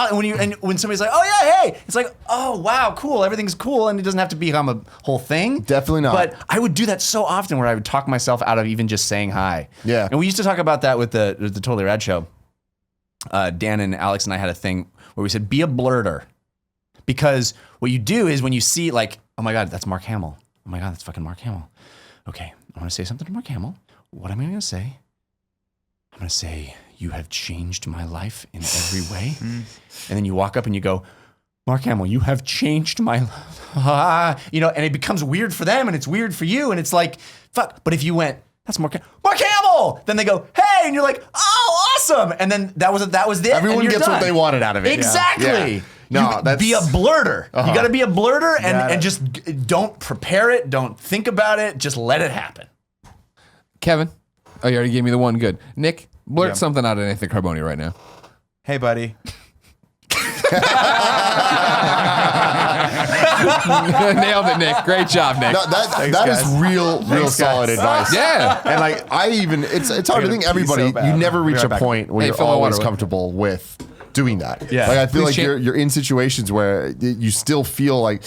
when somebody's like, oh yeah, hey, it's like, oh wow, cool. Everything's cool. And it doesn't have to become a whole thing. Definitely not. But I would do that so often where I would talk myself out of even just saying hi. Yeah. And we used to talk about that with the Totally Rad show. Dan and Alex and I had a thing where we said, be a blurter. Because what you do is when you see like, oh my God, that's Mark Hamill. Oh my God, that's fucking Mark Hamill. Okay, I want to say something to Mark Hamill. What am I going to say? I'm going to say, you have changed my life in every way. And then you walk up and you go, Mark Hamill, you have changed my life. And it becomes weird for them and it's weird for you. And it's like, fuck. But if you went, that's Mark Hamill, then they go, hey, and you're like, oh, awesome. And then that was it. Everyone and you're gets done. what they wanted out of it. Exactly. Yeah. No, that's be a blurter. You got to be a blurter Got and it. just don't prepare it. Don't think about it. Just let it happen. Kevin. Oh, you already gave me the one. Good. Nick, blurt Yeah. something out of Nathan Carboni right now. Hey, buddy. Nailed it, Nick. Great job, Nick. No, that is guys. real solid advice. Yeah. And like it's hard to gonna think pee everybody, so bad. you never I'll be reach right a back. point where Hey, you're fill my always water. comfortable with doing that. Yeah. Like I feel Please like champ- you're in situations where you still feel like,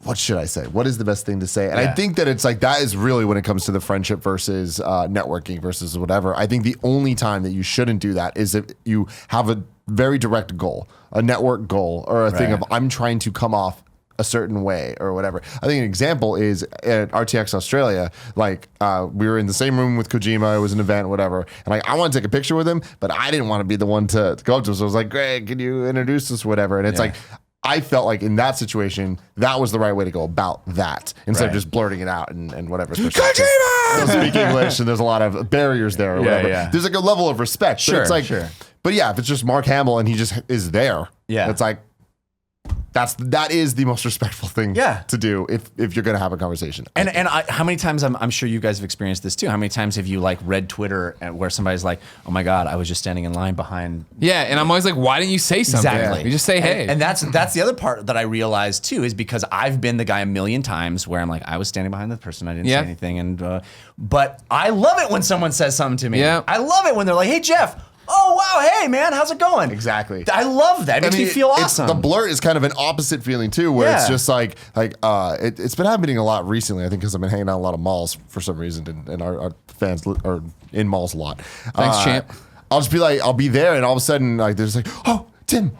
what should I say? What is the best thing to say? And I Yeah. think that it's like that is really when it comes to the friendship versus networking versus whatever. I think the only time that you shouldn't do that is if you have a very direct goal, a network goal, or a thing Right. of I'm trying to come off a certain way or whatever. I think an example is at RTX Australia, like we were in the same room with Kojima, it was an event, whatever, and like I want to take a picture with him, but I didn't want to be the one to go up to him. So I was like, Greg, can you introduce us, whatever? And it's like, I felt like in that situation, that was the right way to go about that instead of Right. just blurting it out and whatever. Kojima! Don't speak English and there's a lot of barriers there or whatever. yeah. There's like a level of respect. But Sure, it's like, sure. But yeah, if it's just Mark Hamill and he just is there, Yeah. it's like, that is the most respectful thing Yeah. to do if you're gonna have a conversation. And how many times I'm sure you guys have experienced this too. How many times have you like read Twitter and where somebody's like, "Oh my God, I was just standing in line behind." Yeah, and I'm always like, why didn't you say something? Exactly. You just say, hey. And that's the other part that I realized too is because I've been the guy a million times where I'm like, I was standing behind the person, I didn't Yeah. say anything, and but I love it when someone says something to me. Yeah. I love it when they're like, "Hey Jeff, oh wow, hey man, how's it going?" Exactly. I love that. It makes me feel it's- awesome. The blurt is kind of an opposite feeling too, where it's Yeah. just like it's been happening a lot recently. I think because I've been hanging out in a lot of malls for some reason, and our fans are in malls a lot. Thanks, champ. I'll just be like, I'll be there, and all of a sudden, like, there's like, oh, Tim.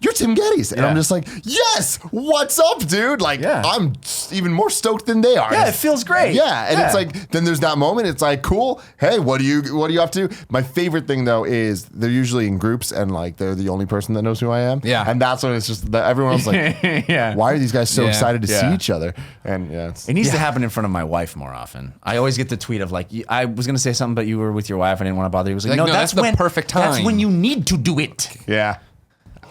You're Tim Gettys. And Yeah. I'm just like, yes, what's up, dude? Like, Yeah. I'm even more stoked than they are. Yeah, it feels great. Yeah. And Yeah. it's like, then there's that moment. It's like, cool. Hey, what are you up to? My favorite thing though is they're usually in groups and like they're the only person that knows who I am. Yeah. And that's when it's just that everyone else like, yeah. why are these guys so Yeah. excited to see Yeah. each other? And yeah, it's, It needs to happen in front of my wife more often. I always get the tweet of like, I was going to say something, but you were with your wife. I didn't want to bother you. I was like, Like, no, no, that's that's the when, perfect That's time. when you need to do it. yeah.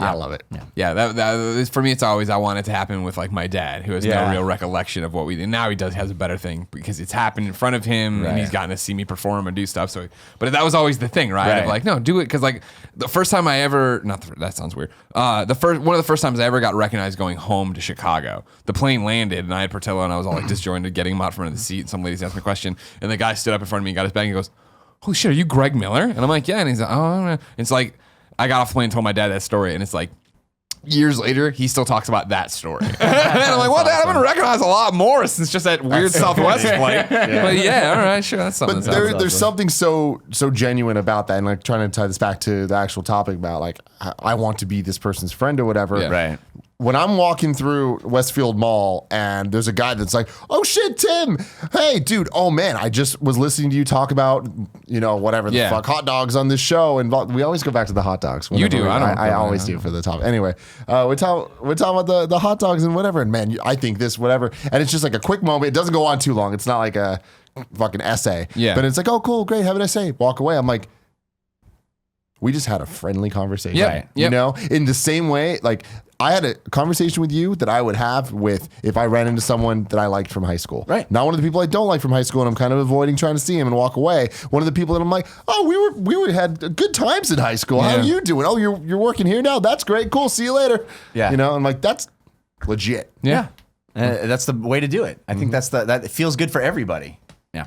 I love it. Yeah, that for me, it's always I want it to happen with like my dad, who has Yeah. no real recollection of what we did. Now he has a better thing because it's happened in front of him, and Right. he's gotten to see me perform and do stuff. So, but that was always the thing, right? Of Right. like, no, do it because like the first time I ever, that sounds weird. One of the first times I ever got recognized going home to Chicago. The plane landed, and I had Portillo, and I was all like disjointed, getting him out from under the seat. And some ladies asked me a question, and the guy stood up in front of me, and got his bag, and he goes, "Holy shit, are you Greg Miller?" And I'm like, "Yeah," and he's like, "Oh," I don't know. It's like I got off the plane and told my dad that story, and it's like. Years later, he still talks about that story. And I'm like, well, Dad, I've been recognized a lot more since just that weird Southwest flight. But yeah, all right, sure, that's something. But that's there's something so genuine about that, and like trying to tie this back to the actual topic about like I want to be this person's friend or whatever. Yeah. Right. When I'm walking through Westfield Mall and there's a guy that's like, "Oh shit, Tim! Hey, dude! Oh man, I just was listening to you talk about whatever the Yeah. fuck hot dogs on this show." And we always go back to the hot dogs. You do. whenever I don't. I always do for the top. Anyway, we're talking about the hot dogs and whatever. And man, I think this whatever. And it's just like a quick moment. It doesn't go on too long. It's not like a fucking essay. Yeah. But it's like, oh cool, great. Have an essay. Walk away. I'm like, we just had a friendly conversation. Yep. You know, in the same way, like I had a conversation with you that I would have with if I ran into someone that I liked from high school. Right. Not one of the people I don't like from high school, and I'm kind of avoiding trying to see him and walk away. One of the people that I'm like, oh, we had good times in high school. How Yeah. are you doing? Oh, you're working here now. That's great. Cool. See you later. Yeah. You know, I'm like, that's legit. Yeah. That's the way to do it. I think that it feels good for everybody. Yeah.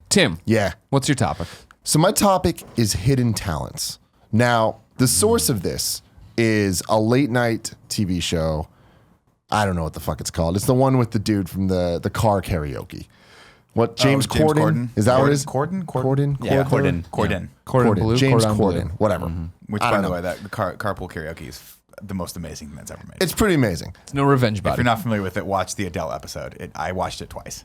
Tim, Yeah. what's your topic? So my topic is hidden talents. Now, the source of this is a late night TV show. I don't know what the fuck it's called. It's the one with the dude from the car karaoke. What, James Corden? Is that what it is? Corden? Yeah, Corden. Cordon Bleu, James Cordon Bleu. Corden. Whatever. Which, I by don't the know. way, that carpool karaoke is the most amazing thing that's ever made. It's pretty amazing. It's no revenge If body. you're not familiar with it, watch the Adele episode. I watched it twice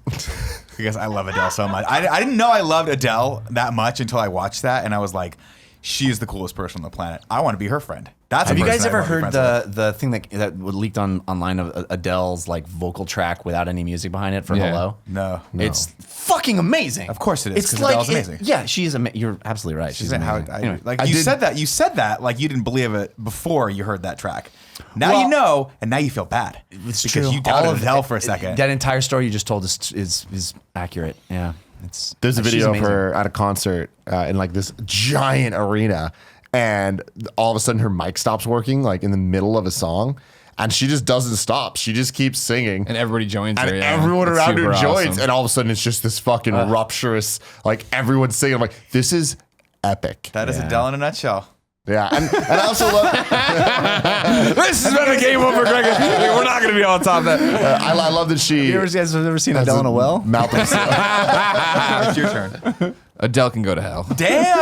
because I love Adele so much. I didn't know I loved Adele that much until I watched that, and I was like, she is the coolest person on the planet. I want to be her friend. That's Have a you guys person I ever wanna be heard friends with. the thing that leaked online of Adele's like vocal track without any music behind it for Yeah. Hello? No. It's fucking amazing. Of course it is, It's 'cause like Adele's amazing. yeah, she is amazing. You're absolutely right. She's How, amazing. Anyway. you did- said that. You said that like you didn't believe it before you heard that track. Now Well- you know, and now you feel bad It's because true. you doubted All of Adele for a second. That entire story you just told is accurate. Yeah, it's There's a she's video of amazing. her at a concert in like this giant arena, and all of a sudden her mic stops working like in the middle of a song, and she just doesn't stop. She just keeps singing. And everybody joins And her. Yeah. everyone It's around her super joins, awesome. and all of a sudden it's just this fucking rupturous, like everyone's singing. I'm like, this is epic. That is Yeah. Adele in a nutshell. Yeah, and I also love. This has been a game over, Greg. We're not going to be on top of that. I love that she. You guys have ever seen has Adele in a well? Mouth of steel. It's your turn. Adele can go to hell. Damn.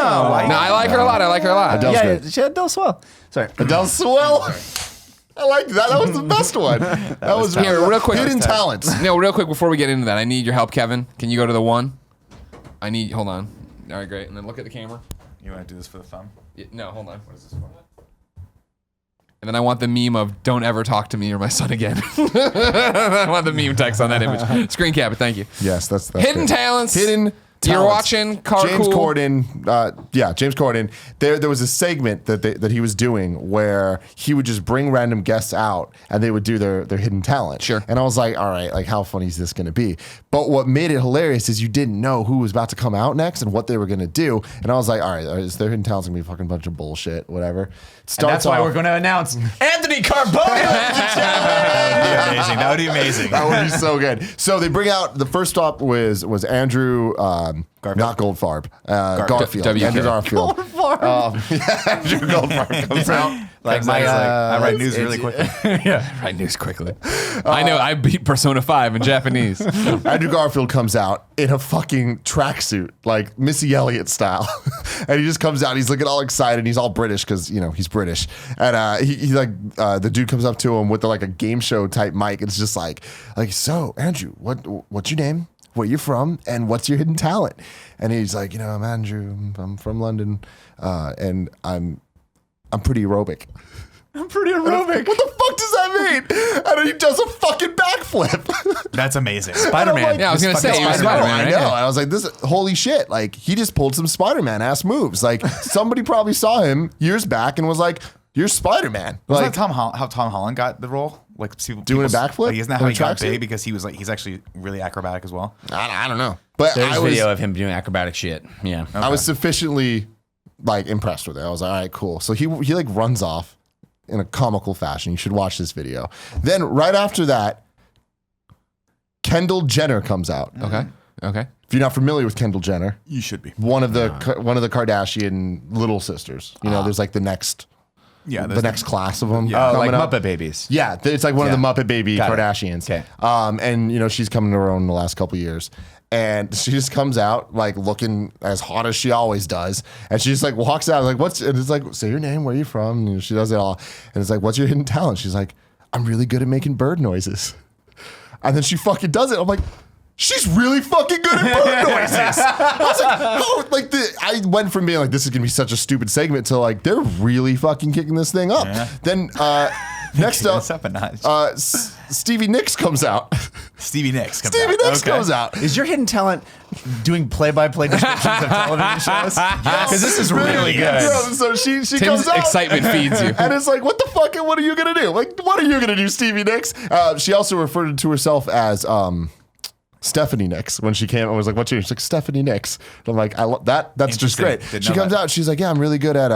No, I like her a lot. I like her a lot. Adele's Yeah, good. she had Adele Swell. Sorry. Adele Swell. I like that. That was the best one. That was Here, real quick. Hidden talents. No, real quick before we get into that, I need your help, Kevin. Can you go to the one? Hold on. All right, great. And then look at the camera. You want to do this for the fun? No, hold on. What is this for? And then I want the meme of "Don't ever talk to me or my son again." I want the meme text on that image. Screen cap it. Thank you. Yes, that's Hidden talents. Hidden. You're talents. watching Car James Cool. Corden. James Corden. There was a segment that he was doing where he would just bring random guests out and they would do their hidden talent. Sure. And I was like, all right, like how funny is this going to be? But what made it hilarious is you didn't know who was about to come out next and what they were going to do. And I was like, all right, is their hidden talents going to be a fucking bunch of bullshit, whatever. It And starts that's why off- we're going to announce Anthony Carbone. Amazing. That would be amazing. That would be so good. So they bring out the first stop was Andrew, not Goldfarb, Garfield. WK. Andrew Garfield. Andrew Goldfarb comes out. Like my, I write news really quickly. Write news quickly. I know. I beat Persona 5 in Japanese. Andrew Garfield comes out in a fucking tracksuit, like Missy Elliott style, and he just comes out. He's looking all excited. He's all British because he's British, and he the dude comes up to him with like a game show type mic. It's just like so Andrew, what's your name? Where you from? And what's your hidden talent? And he's like, I'm Andrew. I'm from London, and I'm pretty aerobic. I'm pretty aerobic. What the fuck does that mean? And then he does a fucking backflip. That's amazing. Spider-Man. Yeah, I was gonna say, he was Spider-Man. Spider-Man, I right? know. Yeah. I was like, this holy shit. Like, he just pulled some Spider-Man ass moves. Like, somebody probably saw him years back and was like, you're Spider-Man. Wasn't Like, that how Tom Holland got the role? Like Doing a backflip Like, isn't that how in he a got tracksuit? big? Because he was like he's actually really acrobatic as well. I don't know. But There's I was, video of him doing acrobatic shit. Yeah. I was sufficiently like impressed with it. I was like, all right, cool. So he like runs off in a comical fashion. You should watch this video. Then right after that, Kendall Jenner comes out. Okay. If you're not familiar with Kendall Jenner, You should be. one of the Kardashian little sisters. There's like the next Yeah, the next class of them. Oh, like coming up. Muppet Babies. Yeah, it's like one of the Yeah. Muppet Baby Got it. Kardashians. Okay. And she's coming to her own in the last couple years. And she just comes out like looking as hot as she always does. And she just like walks out like, and it's like, say your name, where are you from? And she does it all. And it's like, what's your hidden talent? She's like, I'm really good at making bird noises. And then she fucking does it. I'm like, she's really fucking good at bird noises. I was like, oh, like I went from being like, this is gonna be such a stupid segment to like, they're really fucking kicking this thing up. Yeah. Then next up, It's up a notch. Stevie Nicks comes out. Stevie Nicks comes Stevie out. Nicks comes out. Is your hidden talent doing play-by-play descriptions of television shows? Yes, because this is really good. Yeah, so she Tim's comes out. excitement feeds you. And it's like, what the fuck? What are you gonna do? Like, what are you gonna do, Stevie Nicks? She also referred to herself as Stephanie Nicks when she came. I was like, "What's your?" She's like, Stephanie Nicks. And I'm like, I love that. That's just great. Didn't She know comes that. out. She's like, "Yeah, I'm really good at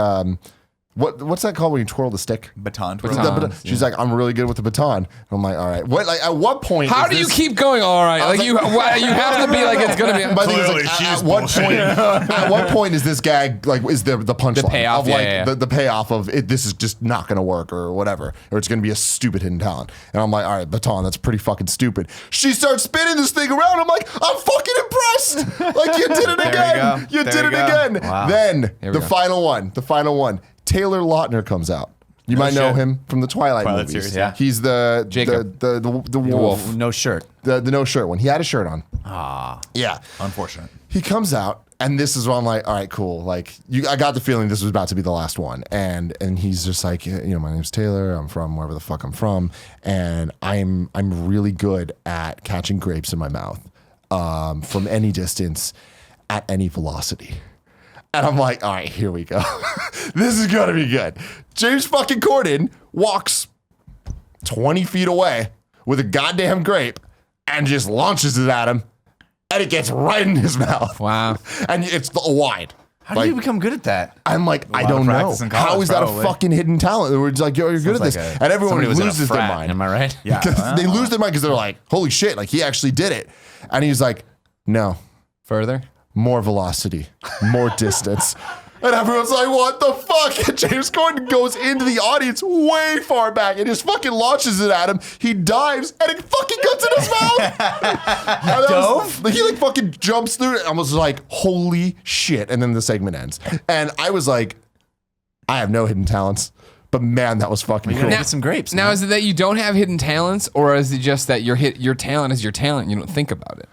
what's that called when you twirl the stick?" Baton. She's like, "I'm really good with the baton." And I'm like, "All right." What? Like, at what point? How is do you this- keep going? All right, like you have to be like it's gonna be. My thing is, like, at what point? At what point is this gag like? Is the punchline The payoff, of like yeah. The payoff of it? This is just not going to work or whatever, or it's going to be a stupid hidden talent. And I'm like, all right, baton, that's pretty fucking stupid. She starts spinning this thing around. I'm like, I'm fucking impressed. Like you did it again. You did it again. Wow. Then we the go. final one. Taylor Lautner comes out. You might know shit. him from the Twilight movies. series, yeah. He's the Jacob. the wolf. No shirt. The no shirt one. He had a shirt on. Yeah. Unfortunate. He comes out, and this is where I'm like, all right, cool. Like, I got the feeling this was about to be the last one. And he's just like, my name's Taylor. I'm from wherever the fuck I'm from, and I'm really good at catching grapes in my mouth, from any distance, at any velocity. And I'm like, all right, here we go. This is gonna be good. James fucking Corden walks 20 feet away with a goddamn grape and just launches it at him, and it gets right in his mouth. Wow. And it's wide. How do you become good at that? I'm like, I lot don't of know. practice in college, How is that probably. a fucking hidden talent? We're just like, yo, you're good at Sounds this. like And everyone somebody was in a loses their frat, mind. Am I right? Yeah. They lose their mind because they're like, holy shit, like he actually did it. And he's like, no, Further. more velocity, more distance. And everyone's like, what the fuck? And James Corden goes into the audience way far back and just fucking launches it at him. He dives and it fucking goes in his mouth. He like fucking jumps through it. I was like, holy shit. And then the segment ends. And I was like, I have no hidden talents. But man, that was fucking cool. Get some grapes. Now, is it that you don't have hidden talents, or is it just that your talent is your talent and you don't think about it?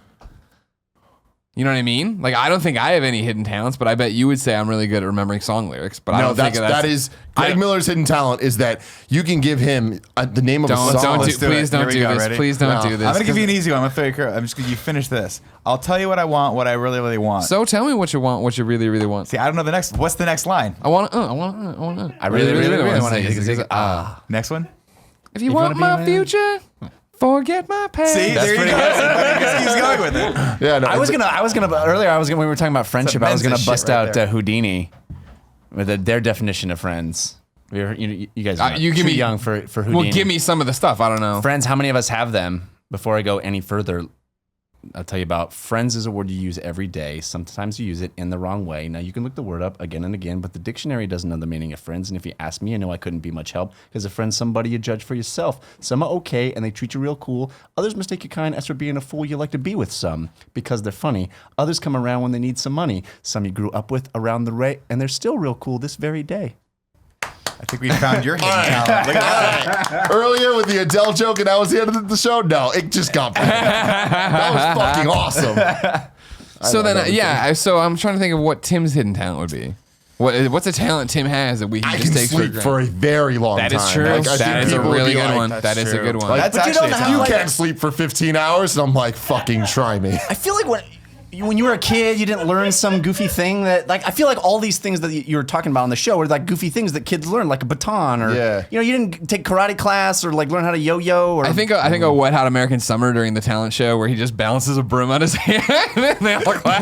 You know what I mean? Like, I don't think I have any hidden talents, but I bet you would say I'm really good at remembering song lyrics. But I No, don't think that is Greg Miller's hidden talent is that you can give him the name of a song. Please don't do this. Please don't do this. I'm gonna give you an easy one. I'm gonna throw you a curve. I'm just gonna you finish this. I'll tell you what I want, what I really, really want. So tell me what you want, what you really, really want. See, I don't know the next. What's the next line? I want. I really, really want want to. Next one. If you want my future, forget my past. See, there you go. He just keeps going with it. Yeah, no, I was gonna earlier. When we were talking about friendship, I was gonna men's bust shit right out there. Houdini with their definition of friends. You guys are you give too me- young for Houdini. Well, give me some of the stuff. I don't know. Friends. How many of us have them? Before I go any further, I'll tell you about friends is a word you use every day. Sometimes you use it in the wrong way. Now, you can look the word up again and again, but the dictionary doesn't know the meaning of friends. And if you ask me, I know I couldn't be much help because a friend's somebody you judge for yourself. Some are okay and they treat you real cool. Others mistake you kind as for being a fool you like to be with some because they're funny. Others come around when they need some money. Some you grew up with around the way and they're still real cool this very day. I think we found your hidden talent. Look at that. earlier with the Adele joke and that was the end of the show. No, it just got better. That was fucking awesome. So then, so I'm trying to think of what Tim's hidden talent would be. What's a talent Tim has that he I just can takes sleep for for a very long time. That is true. Like, I That think is a people would really be good like, one. that's That is a true. good one. Like, But you actually don't a have you talent. can't sleep for 15 hours, and I'm like, fucking try me. I feel like when you were a kid, you didn't learn some goofy thing that, like, I feel like all these things that you were talking about on the show are like goofy things that kids learn, like a baton or, you didn't take karate class or like learn how to yo-yo or. I think a Wet Hot American Summer during the talent show where he just balances a broom out his hand and they all clap.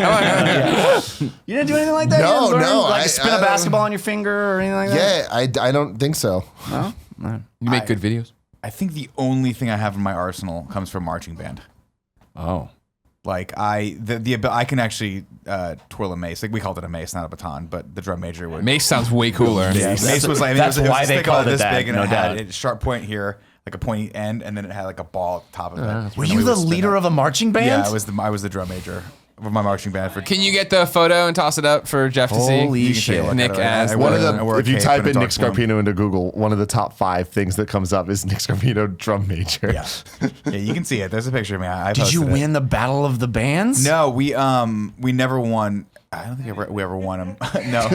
You didn't do anything like that? No, You didn't learn, no, Like spin a basketball on your finger or anything like that? Yeah, I don't think so. No? You make good videos. I think the only thing I have in my arsenal comes from marching band. Oh. Like I can actually twirl a mace. Like we called it a mace, not a baton, but the drum major would. Mace sounds way cooler. Mace was like That's it was why this they thing called it this that, big, and no it had doubt. a sharp point here, like a pointy end, and then it had like a ball at the top of it. Were you the leader of a marching band? Yeah, I was the drum major of my marching band for. Can you get the photo and toss it up for Jeff to see? Holy You can shit. take a look Nick at it. as I one wear- of I wear a If you cape type and a in Nick dark plume. Scarpino into Google, one of the top 5 things that comes up is Nick Scarpino drum major. Yeah, you can see it. There's a picture of me. I Did you posted it. win the Battle of the Bands? No, we never won. I don't think we ever won them. No.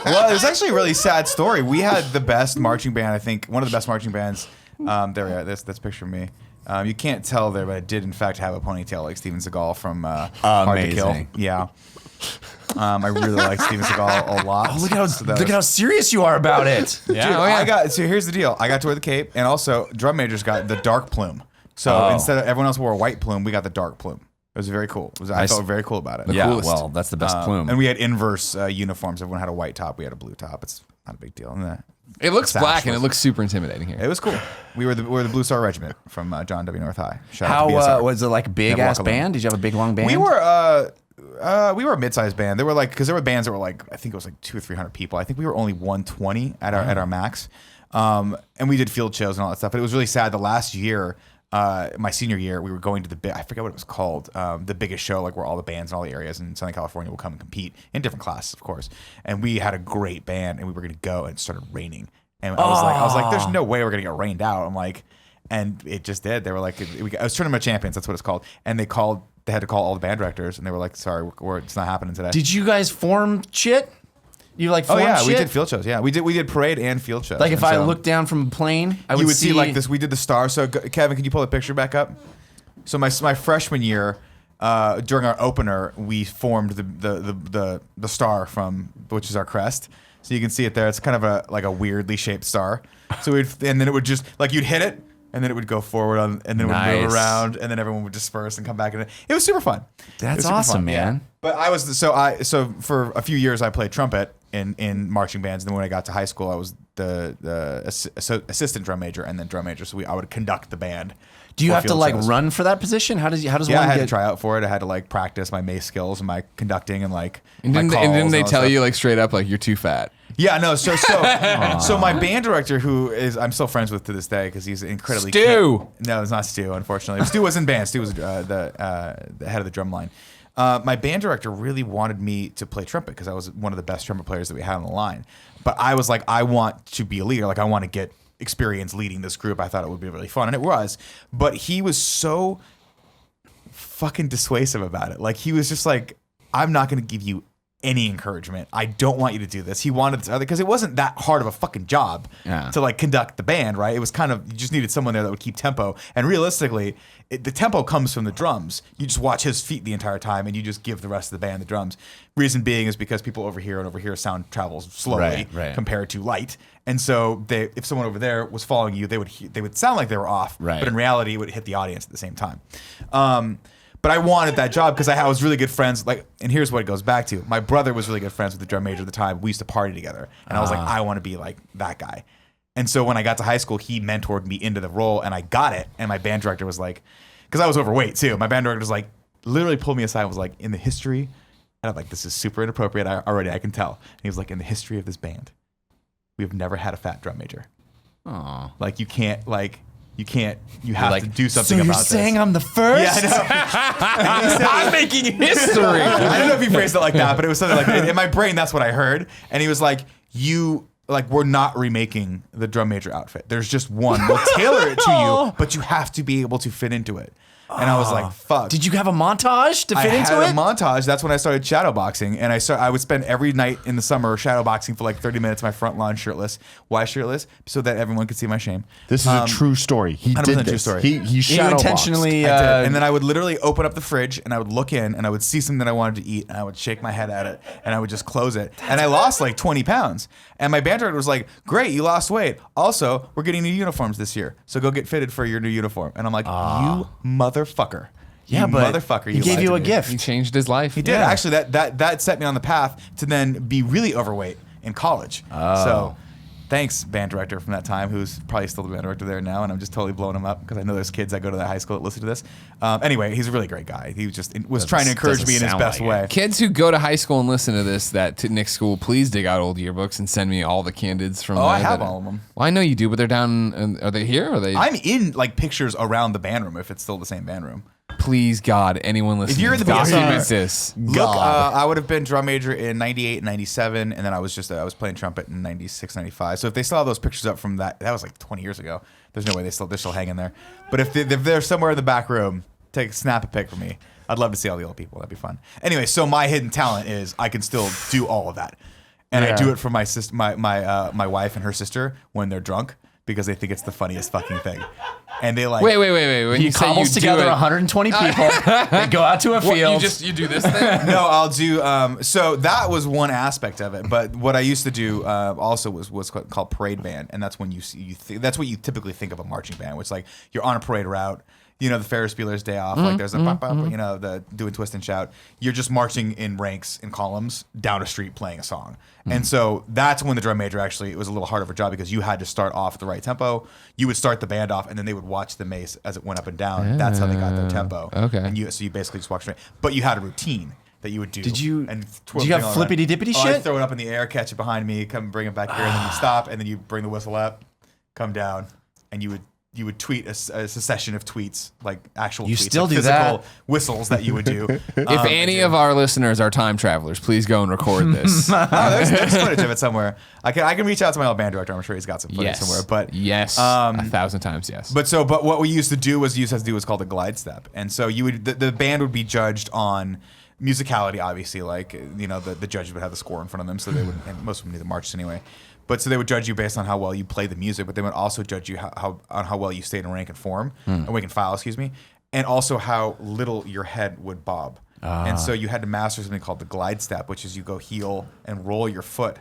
Well, it was actually a really sad story. We had the best marching band. I think one of the best marching bands. There we are. That's a picture of me. You can't tell there, but I did in fact have a ponytail like Steven Seagal from Hard to Kill. Amazing. Yeah. I really like Steven Seagal a lot. Oh, look at how serious you are about it. Yeah. Dude, Oh, yeah. So here's the deal. I got to wear the cape, and also drum majors got the dark plume. So instead of everyone else wore a white plume, we got the dark plume. It was very cool. I felt very cool about it. Yeah, coolest. well, that's the best plume. And we had inverse uniforms. Everyone had a white top. We had a blue top. It's not a big deal. And It looks Sash black and it was- looks super intimidating here. it was cool. We were the Blue Star Regiment from John W. North High. Shout out How to BSR. was it like a big ass walk alone. band? Did you have a big long band? We were a mid-sized band. There were because there were bands that were like, I think it was like 200 or 300 people. I think we were only 120 at our max. And we did field shows and all that stuff. But it was really sad. The last year, my senior year, we were going to I forget what it was called, the biggest show, like where all the bands in all the areas in Southern California will come and compete in different classes, of course. And we had a great band, and we were going to go, and it started raining. And I was like, there's no way we're going to get rained out. I'm like, and it just did. They were like, I was Tournament of Champions, that's what it's called. And they had to call all the band directors, and they were like, sorry, it's not happening today. Did you guys form shit? You like Oh formed yeah, shit? we did field shows. Yeah, we did parade and field shows. Like if And I so looked down from a plane, I you would see like this. We did the star. So Kevin, can you pull the picture back up? So my freshman year, during our opener, we formed the star which is our crest. So you can see it there. It's kind of a weirdly shaped star. So and then it would just you'd hit it, and then it would go forward and then it would Nice. move around, and then everyone would disperse and come back. And it was super fun. It That's was super awesome, fun, man. yeah. But I was so for a few years I played trumpet in marching bands, and then when I got to high school, I was the assistant drum major and then drum major. So I would conduct the band. Do you for have to field like shows. run for that position? How does Yeah, one I had get? to try out for it. I had to practice my mace skills and my conducting and And my didn't, calls and didn't they all that tell stuff. you straight up you're too fat? Yeah, no. So my band director, who I'm still friends with to this day because he's incredibly Stu. No, it's not Stu. Unfortunately, Stu was in band. Stu was the head of the drum line. My band director really wanted me to play trumpet because I was one of the best trumpet players that we had on the line. But I was like, I want to be a leader. I want to get experience leading this group. I thought it would be really fun, and it was. But he was so fucking dissuasive about it. He was just like, I'm not going to give you any encouragement. I don't want you to do this. He wanted to, because it wasn't that hard of a fucking job to conduct the band, right? It was kind of, you just needed someone there that would keep tempo. And realistically, the tempo comes from the drums. You just watch his feet the entire time, and you just give the rest of the band the drums. Reason being is because people over here sound travels slowly Right. compared to light. And so if someone over there was following you, they would sound like they were off, Right. but in reality, it would hit the audience at the same time. But I wanted that job because I was really good friends. And here's what it goes back to. My brother was really good friends with the drum major at the time. We used to party together. And I was like, I want to be like that guy. And so when I got to high school, he mentored me into the role, and I got it. And my band director was like, because I was overweight too. My band director was like, literally pulled me aside and was like, in the history, and I'm like, this is super inappropriate. I can tell. And he was like, in the history of this band, we have never had a fat drum major. Aw. You have to do something about this. So you're saying I'm the first? Yeah, I know. I'm making history. I don't know if he phrased it like that, but it was something like that. In my brain, that's what I heard. And he was like, we're not remaking the drum major outfit. There's just one. We'll tailor it to you, but you have to be able to fit into it. And I was like, fuck. Did you have a montage to fit I into had it? a montage. That's when I started shadowboxing, and I would spend every night in the summer shadowboxing for 30 minutes in my front lawn shirtless. Why shirtless? So that everyone could see my shame. This is a true story. He 100% did true this. story. He you shadow intentionally. I did. And then I would literally open up the fridge, and I would look in, and I would see something that I wanted to eat, and I would shake my head at it, and I would just close it. And I lost 20 pounds. And my band director was like, great, you lost weight. Also, we're getting new uniforms this year, so go get fitted for your new uniform. And I'm like, you motherfucker. Yeah, You but motherfucker. he gave lied you to a me. gift. He changed his life. He did. Yeah. Actually, that set me on the path to then be really overweight in college. So thanks, band director from that time, who's probably still the band director there now, and I'm just totally blowing him up because I know there's kids that go to that high school that listen to this. Anyway, he's a really great guy. He was trying to encourage doesn't me in his sound best like way. Kids who go to high school and listen to this, to Nick's school, please dig out old yearbooks and send me all the candids from. I there have that- all of them. Well, I know you do, but they're down. Are they here? Or are they? I'm in pictures around the band room if it's still the same band room. Please, God, anyone listening, you're in the document BSR, this. Look, I would have been drum major in 98, 97, and then I was playing trumpet in 96, 95. So if they still have those pictures up from that was 20 years ago. There's no way they're still hanging there. But if they're somewhere in the back room, snap a pic for me. I'd love to see all the old people. That'd be fun. Anyway, so my hidden talent is I can still do all of that, and I do it for my sister, my wife and her sister when they're drunk. because they think it's the funniest fucking thing. And they like Wait. When He you say you cobbles do together it, 120 people. They go out to a what, field. you do this thing? No, I'll do. So that was one aspect of it. But what I used to do also was called parade band, and that's when that's what you typically think of a marching band, which is like you're on a parade route. You know, the Ferris Bueller's Day Off. Like there's a pop, you know, the do a twist and shout. You're just marching in ranks in columns down a street playing a song. And so that's when the drum major actually, it was a little harder of a job because you had to start off at the right tempo. You would start the band off, and then they would watch the mace as it went up and down. That's how they got their tempo. Okay. And so you basically just walk straight. But you had a routine that you would do. Did you And have flippity dippity shit? I'd throw it up in the air, catch it behind me, come bring it back here, and then you stop, and then you bring the whistle up, come down, and you would tweet a succession of tweets, like actual You tweets, still like do physical that? whistles that you would do. If any of our listeners are time travelers, please go and record this. There's footage of it somewhere. I can reach out to my old band director. I'm sure he's got some footage somewhere. But yes, 1,000 times yes. But what we used to do was called a glide step, and so the band would be judged on musicality, obviously. Like you know, the judges would have the score in front of them, so they would, and most of them knew the marches anyway. But so they would judge you based on how well you played the music, but they would also judge you on how well you stayed in rank and form, and rank and file, excuse me, and also how little your head would bob. And so you had to master something called the glide step, which is you go heel and roll your foot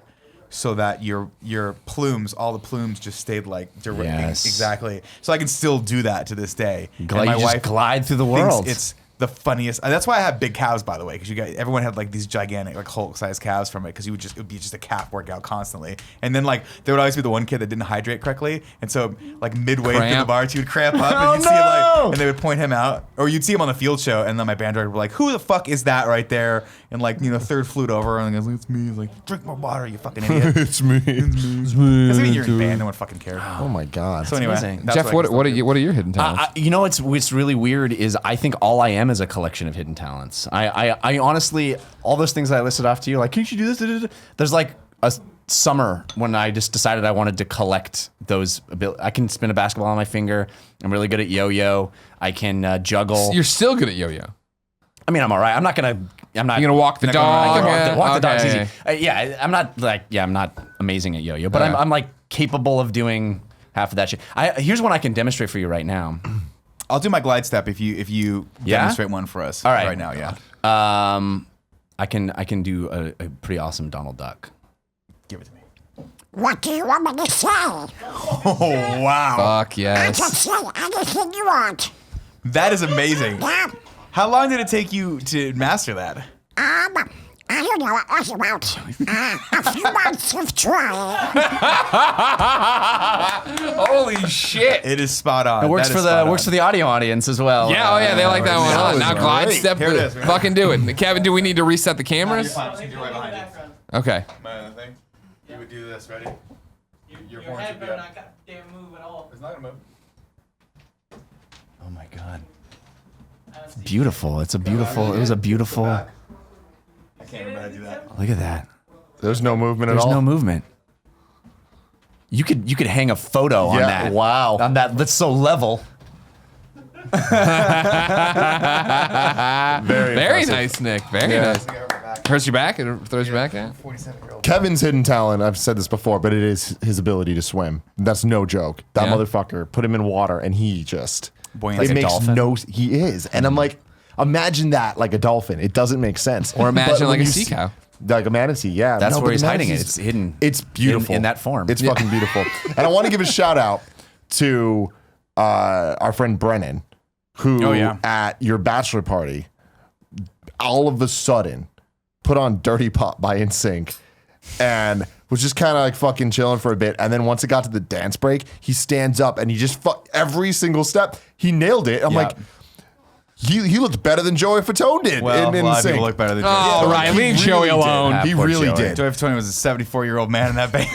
so that your plumes, all the plumes just stayed like direct. Yes. Exactly. So I can still do that to this day. And You just glide through the thinks world. It's the funniest. That's why I have big calves, by the way, because everyone had like these gigantic, like Hulk-sized calves from it, because it would be just a calf workout constantly. And then like there would always be the one kid that didn't hydrate correctly, and so like midway through the march, he would cramp up, and you'd see him like, and they would point him out, or you'd see him on the field show, and then my band director would be like, "Who the fuck is that right there?" And like third flute over, and he goes, "It's me." He's like, "Drink more water, you fucking idiot." It's me. Because even you're in band, no one fucking cares. Oh my god. So anyway, amazing. that's Jeff, what are your hidden talents? You know what's really weird is I think all I am is a collection of hidden talents. I honestly, all those things that I listed off to you, like, can't you do this? There's like a summer when I just decided I wanted to collect those abilities. I can spin a basketball on my finger. I'm really good at yo-yo. I can juggle. You're still good at yo-yo. I mean, I'm all right. I'm not You're gonna walk the dog. I can walk the dog's Okay. easy. I'm not amazing at yo-yo, but Okay. I'm like capable of doing half of that shit. Here's one I can demonstrate for you right now. I'll do my glide step if you Yeah? demonstrate one for us. All right. Right now, yeah. I can do a pretty awesome Donald Duck. Give it to me. What do you want me to say? Oh wow, Fuck yes. Just say anything you want. that is amazing. Yeah. How long did it take you to master that? I don't know. It was about a few months of trying. Holy shit. It is spot on. It works for the audio audience as well. Yeah, oh yeah, they like that one. that Huh? was Now glide great. step. Here it is. Fucking do it. Kevin, do we need to reset the cameras? Right behind you. Okay. My other thing. You would do this. Ready? Your Your horns head would be better up. not goddamn move at all. It's not gonna move. Oh my god. Beautiful. It was a beautiful. I can't remember how to do that. Look at that. There's no movement There's at all. no movement. You could hang a photo on Yeah, that. wow. On that that's so level. Very Very impressive. nice, Nick. Very nice. Hurts your back? It throws your back out? 47-year-old. Kevin's hidden talent, I've said this before, but it is his ability to swim. That's no joke. That Yeah. motherfucker, put him in water and he just Buoyant. it Like a makes dolphin? no he is. And I'm like, imagine that like a dolphin. It doesn't make sense. Or imagine But when like a you sea see- cow. Like a manatee, yeah. That's No, where but he's the hiding it. manatee's- It's hidden. It's beautiful in that form. It's fucking beautiful. And I want to give a shout out to our friend Brennan, who Oh, yeah. at your bachelor party, all of a sudden put on Dirty Pop by NSYNC and was just kind of like fucking chilling for a bit. And then once it got to the dance break, he stands up and he just every single step. He nailed it. I'm Yeah. like, he looked better than Joey Fatone did Well, in a lot of NSYNC. people look better than Oh, Joey. Ryan, He leave really Joey did. alone. He Poor really Joey. did. Joey Fatone was a 74-year-old man in that band.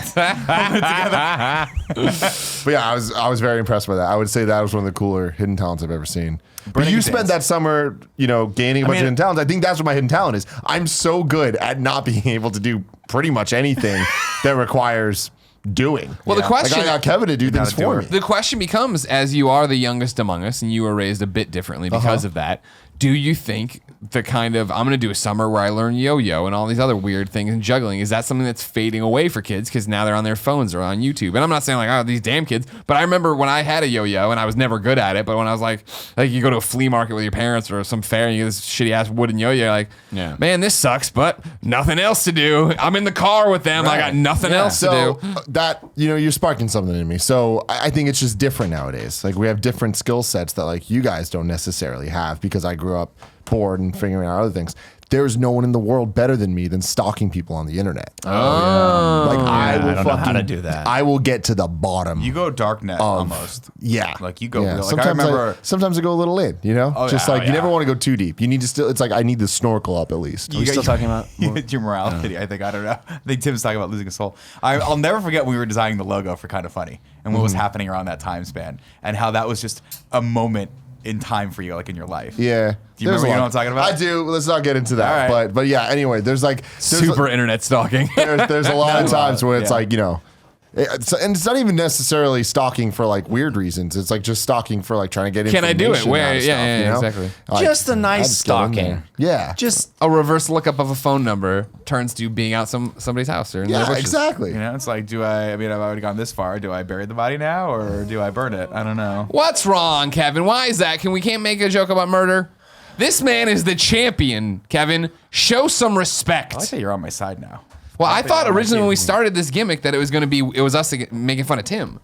But yeah, I was very impressed by that. I would say that was one of the cooler hidden talents I've ever seen. But Brennan you can spent dance. that summer, gaining a bunch of mean- hidden talents. I think that's what my hidden talent is. I'm so good at not being able to do pretty much anything that requires doing. Well, the question- like I got Kevin to do things gotta do for it. me. The question becomes, as you are the youngest among us and you were raised a bit differently because of that, do you think the kind of I'm going to do a summer where I learn yo-yo and all these other weird things and juggling, is that something that's fading away for kids because now they're on their phones or on YouTube? And I'm not saying like, oh, these damn kids, but I remember when I had a yo-yo and I was never good at it, but when I was like you go to a flea market with your parents or some fair and you get this shitty ass wooden yo-yo, you're like, man, this sucks, but nothing else to do. I'm in the car with them. I got nothing else to do. That, you're sparking something in me. So I think it's just different nowadays. Like we have different skill sets that like you guys don't necessarily have because I grew up bored and figuring out other things. There's no one in the world better than me than stalking people on the internet. I don't know how to do that. I will get to the bottom. You go darknet almost. Yeah. Like you go real. Like sometimes I remember. Sometimes I go a little in, you never want to go too deep. You need to still, it's like I need the snorkel up at least. Are we still talking about your morality? I think, I don't know. I think Tim's talking about losing a soul. I'll never forget when we were designing the logo for Kind of Funny and what was happening around that time span and how that was just a moment in time for you, like in your life. Yeah. Do you remember what I'm talking about? I do. Let's not get into that. All right. But yeah, anyway, there's super internet stalking. There's a lot of times where it's like, and it's not even necessarily stalking for like weird reasons. It's like just stalking for like trying to get Can I do it? information Where? out of Yeah, stuff, exactly. Like, just a nice I'd get in there. stalking. Yeah. Just A reverse lookup of a phone number turns to being out somebody's house or in their Yeah, bushes. exactly. It's like, I've already gone this far. Do I bury the body now or do I burn it? I don't know. What's wrong, Kevin? Why is that? We can't make a joke about murder? This man is the champion, Kevin. Show some respect. I like that you're on my side now. Well, I thought originally when we started this gimmick that it was us making fun of Tim.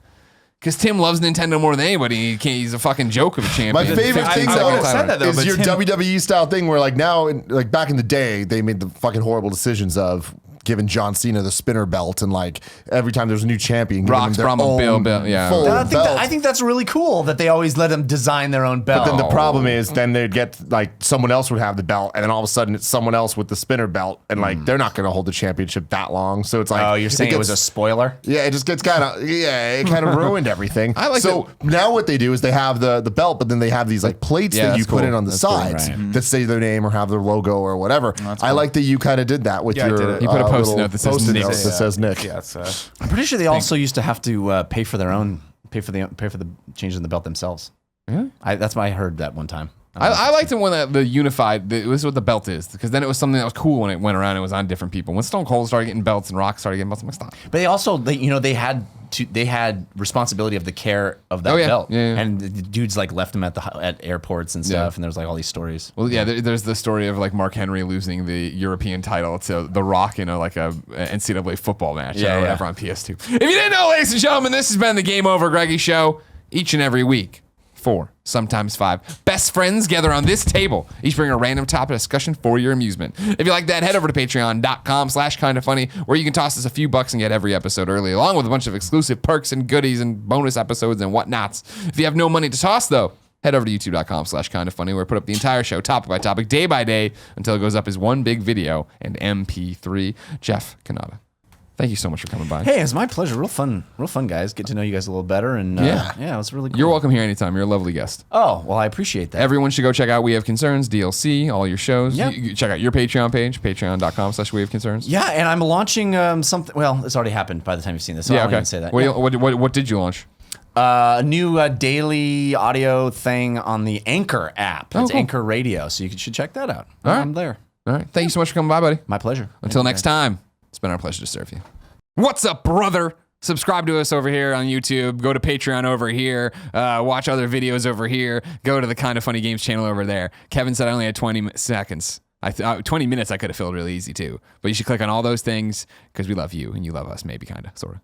Because Tim loves Nintendo more than anybody. He's a fucking joke of a champion. My favorite thing I would've said that, though, is but your Tim- WWE style thing where like now, like back in the day, they made the fucking horrible decisions of giving John Cena the spinner belt and like every time there's a new champion, giving Rock's them their Brahma own Bill, yeah. full belt. I think that's really cool that they always let them design their own belt. But then the problem is then they'd get like someone else would have the belt and then all of a sudden it's someone else with the spinner belt and like they're not going to hold the championship that long. So it's like, oh, you're saying it was a spoiler? Yeah, it just gets it kind of ruined everything. I like so now what they do is they have the belt, but then they have these like plates Yeah, that you that's put cool. in on the That's cool, sides right. that say their name or have their logo or whatever. I like that you kind of did that with Yeah, I your did it. You put a Post-it little note that says Post-it Nick. note that says Nick. Yeah, it's I'm pretty sure they also used to have to pay for the changes in the belt themselves. Yeah. That's why I heard that one time. I liked it when the unified, this is what the belt is, because then it was something that was cool when it went around and it was on different people. When Stone Cold started getting belts and Rock started getting belts, I'm like, stop. But they also, they had responsibility of the care of that Oh, yeah. belt, Yeah. and the dudes like left them at airports and stuff, and there's like all these stories. Well, yeah, there's the story of like Mark Henry losing the European title to The Rock in a NCAA football match or whatever on PS2. If you didn't know, ladies and gentlemen, this has been the Game Over Greggy Show each and every week. 4, sometimes 5 best friends gather on this table. Each bring a random topic of discussion for your amusement. If you like that, head over to patreon.com/kindafunny, where you can toss us a few bucks and get every episode early, along with a bunch of exclusive perks and goodies and bonus episodes and whatnots. If you have no money to toss, though, head over to youtube.com/kindafunny, where I put up the entire show topic by topic, day by day, until it goes up as one big video and MP3. Jeff Cannata, thank you so much for coming by. Hey, it's my pleasure. Real fun, guys. Get to know you guys a little better, and Yeah. it was really cool. You're welcome here anytime. You're a lovely guest. Oh, well, I appreciate that. Everyone should go check out We Have Concerns, DLC, all your shows. Yeah. You check out your Patreon page, patreon.com/We Have Concerns. Yeah, and I'm launching something. Well, it's already happened by the time you've seen this. So I Yeah, won't okay. even say that. What did you launch? A new daily audio thing on the Anchor app. Oh, It's cool. Anchor Radio, so you should check that out. All right. I'm there. All right. Thank you so much for coming by, buddy. My pleasure. Until Thank you, next guys. time, it's been our pleasure to serve you. What's up, brother? Subscribe to us over here on YouTube. Go to Patreon over here. Watch other videos over here. Go to the Kind of Funny Games channel over there. Kevin said I only had 20 seconds. 20 minutes I could have filled really easy too. But you should click on all those things because we love you and you love us, maybe, kind of, sort of.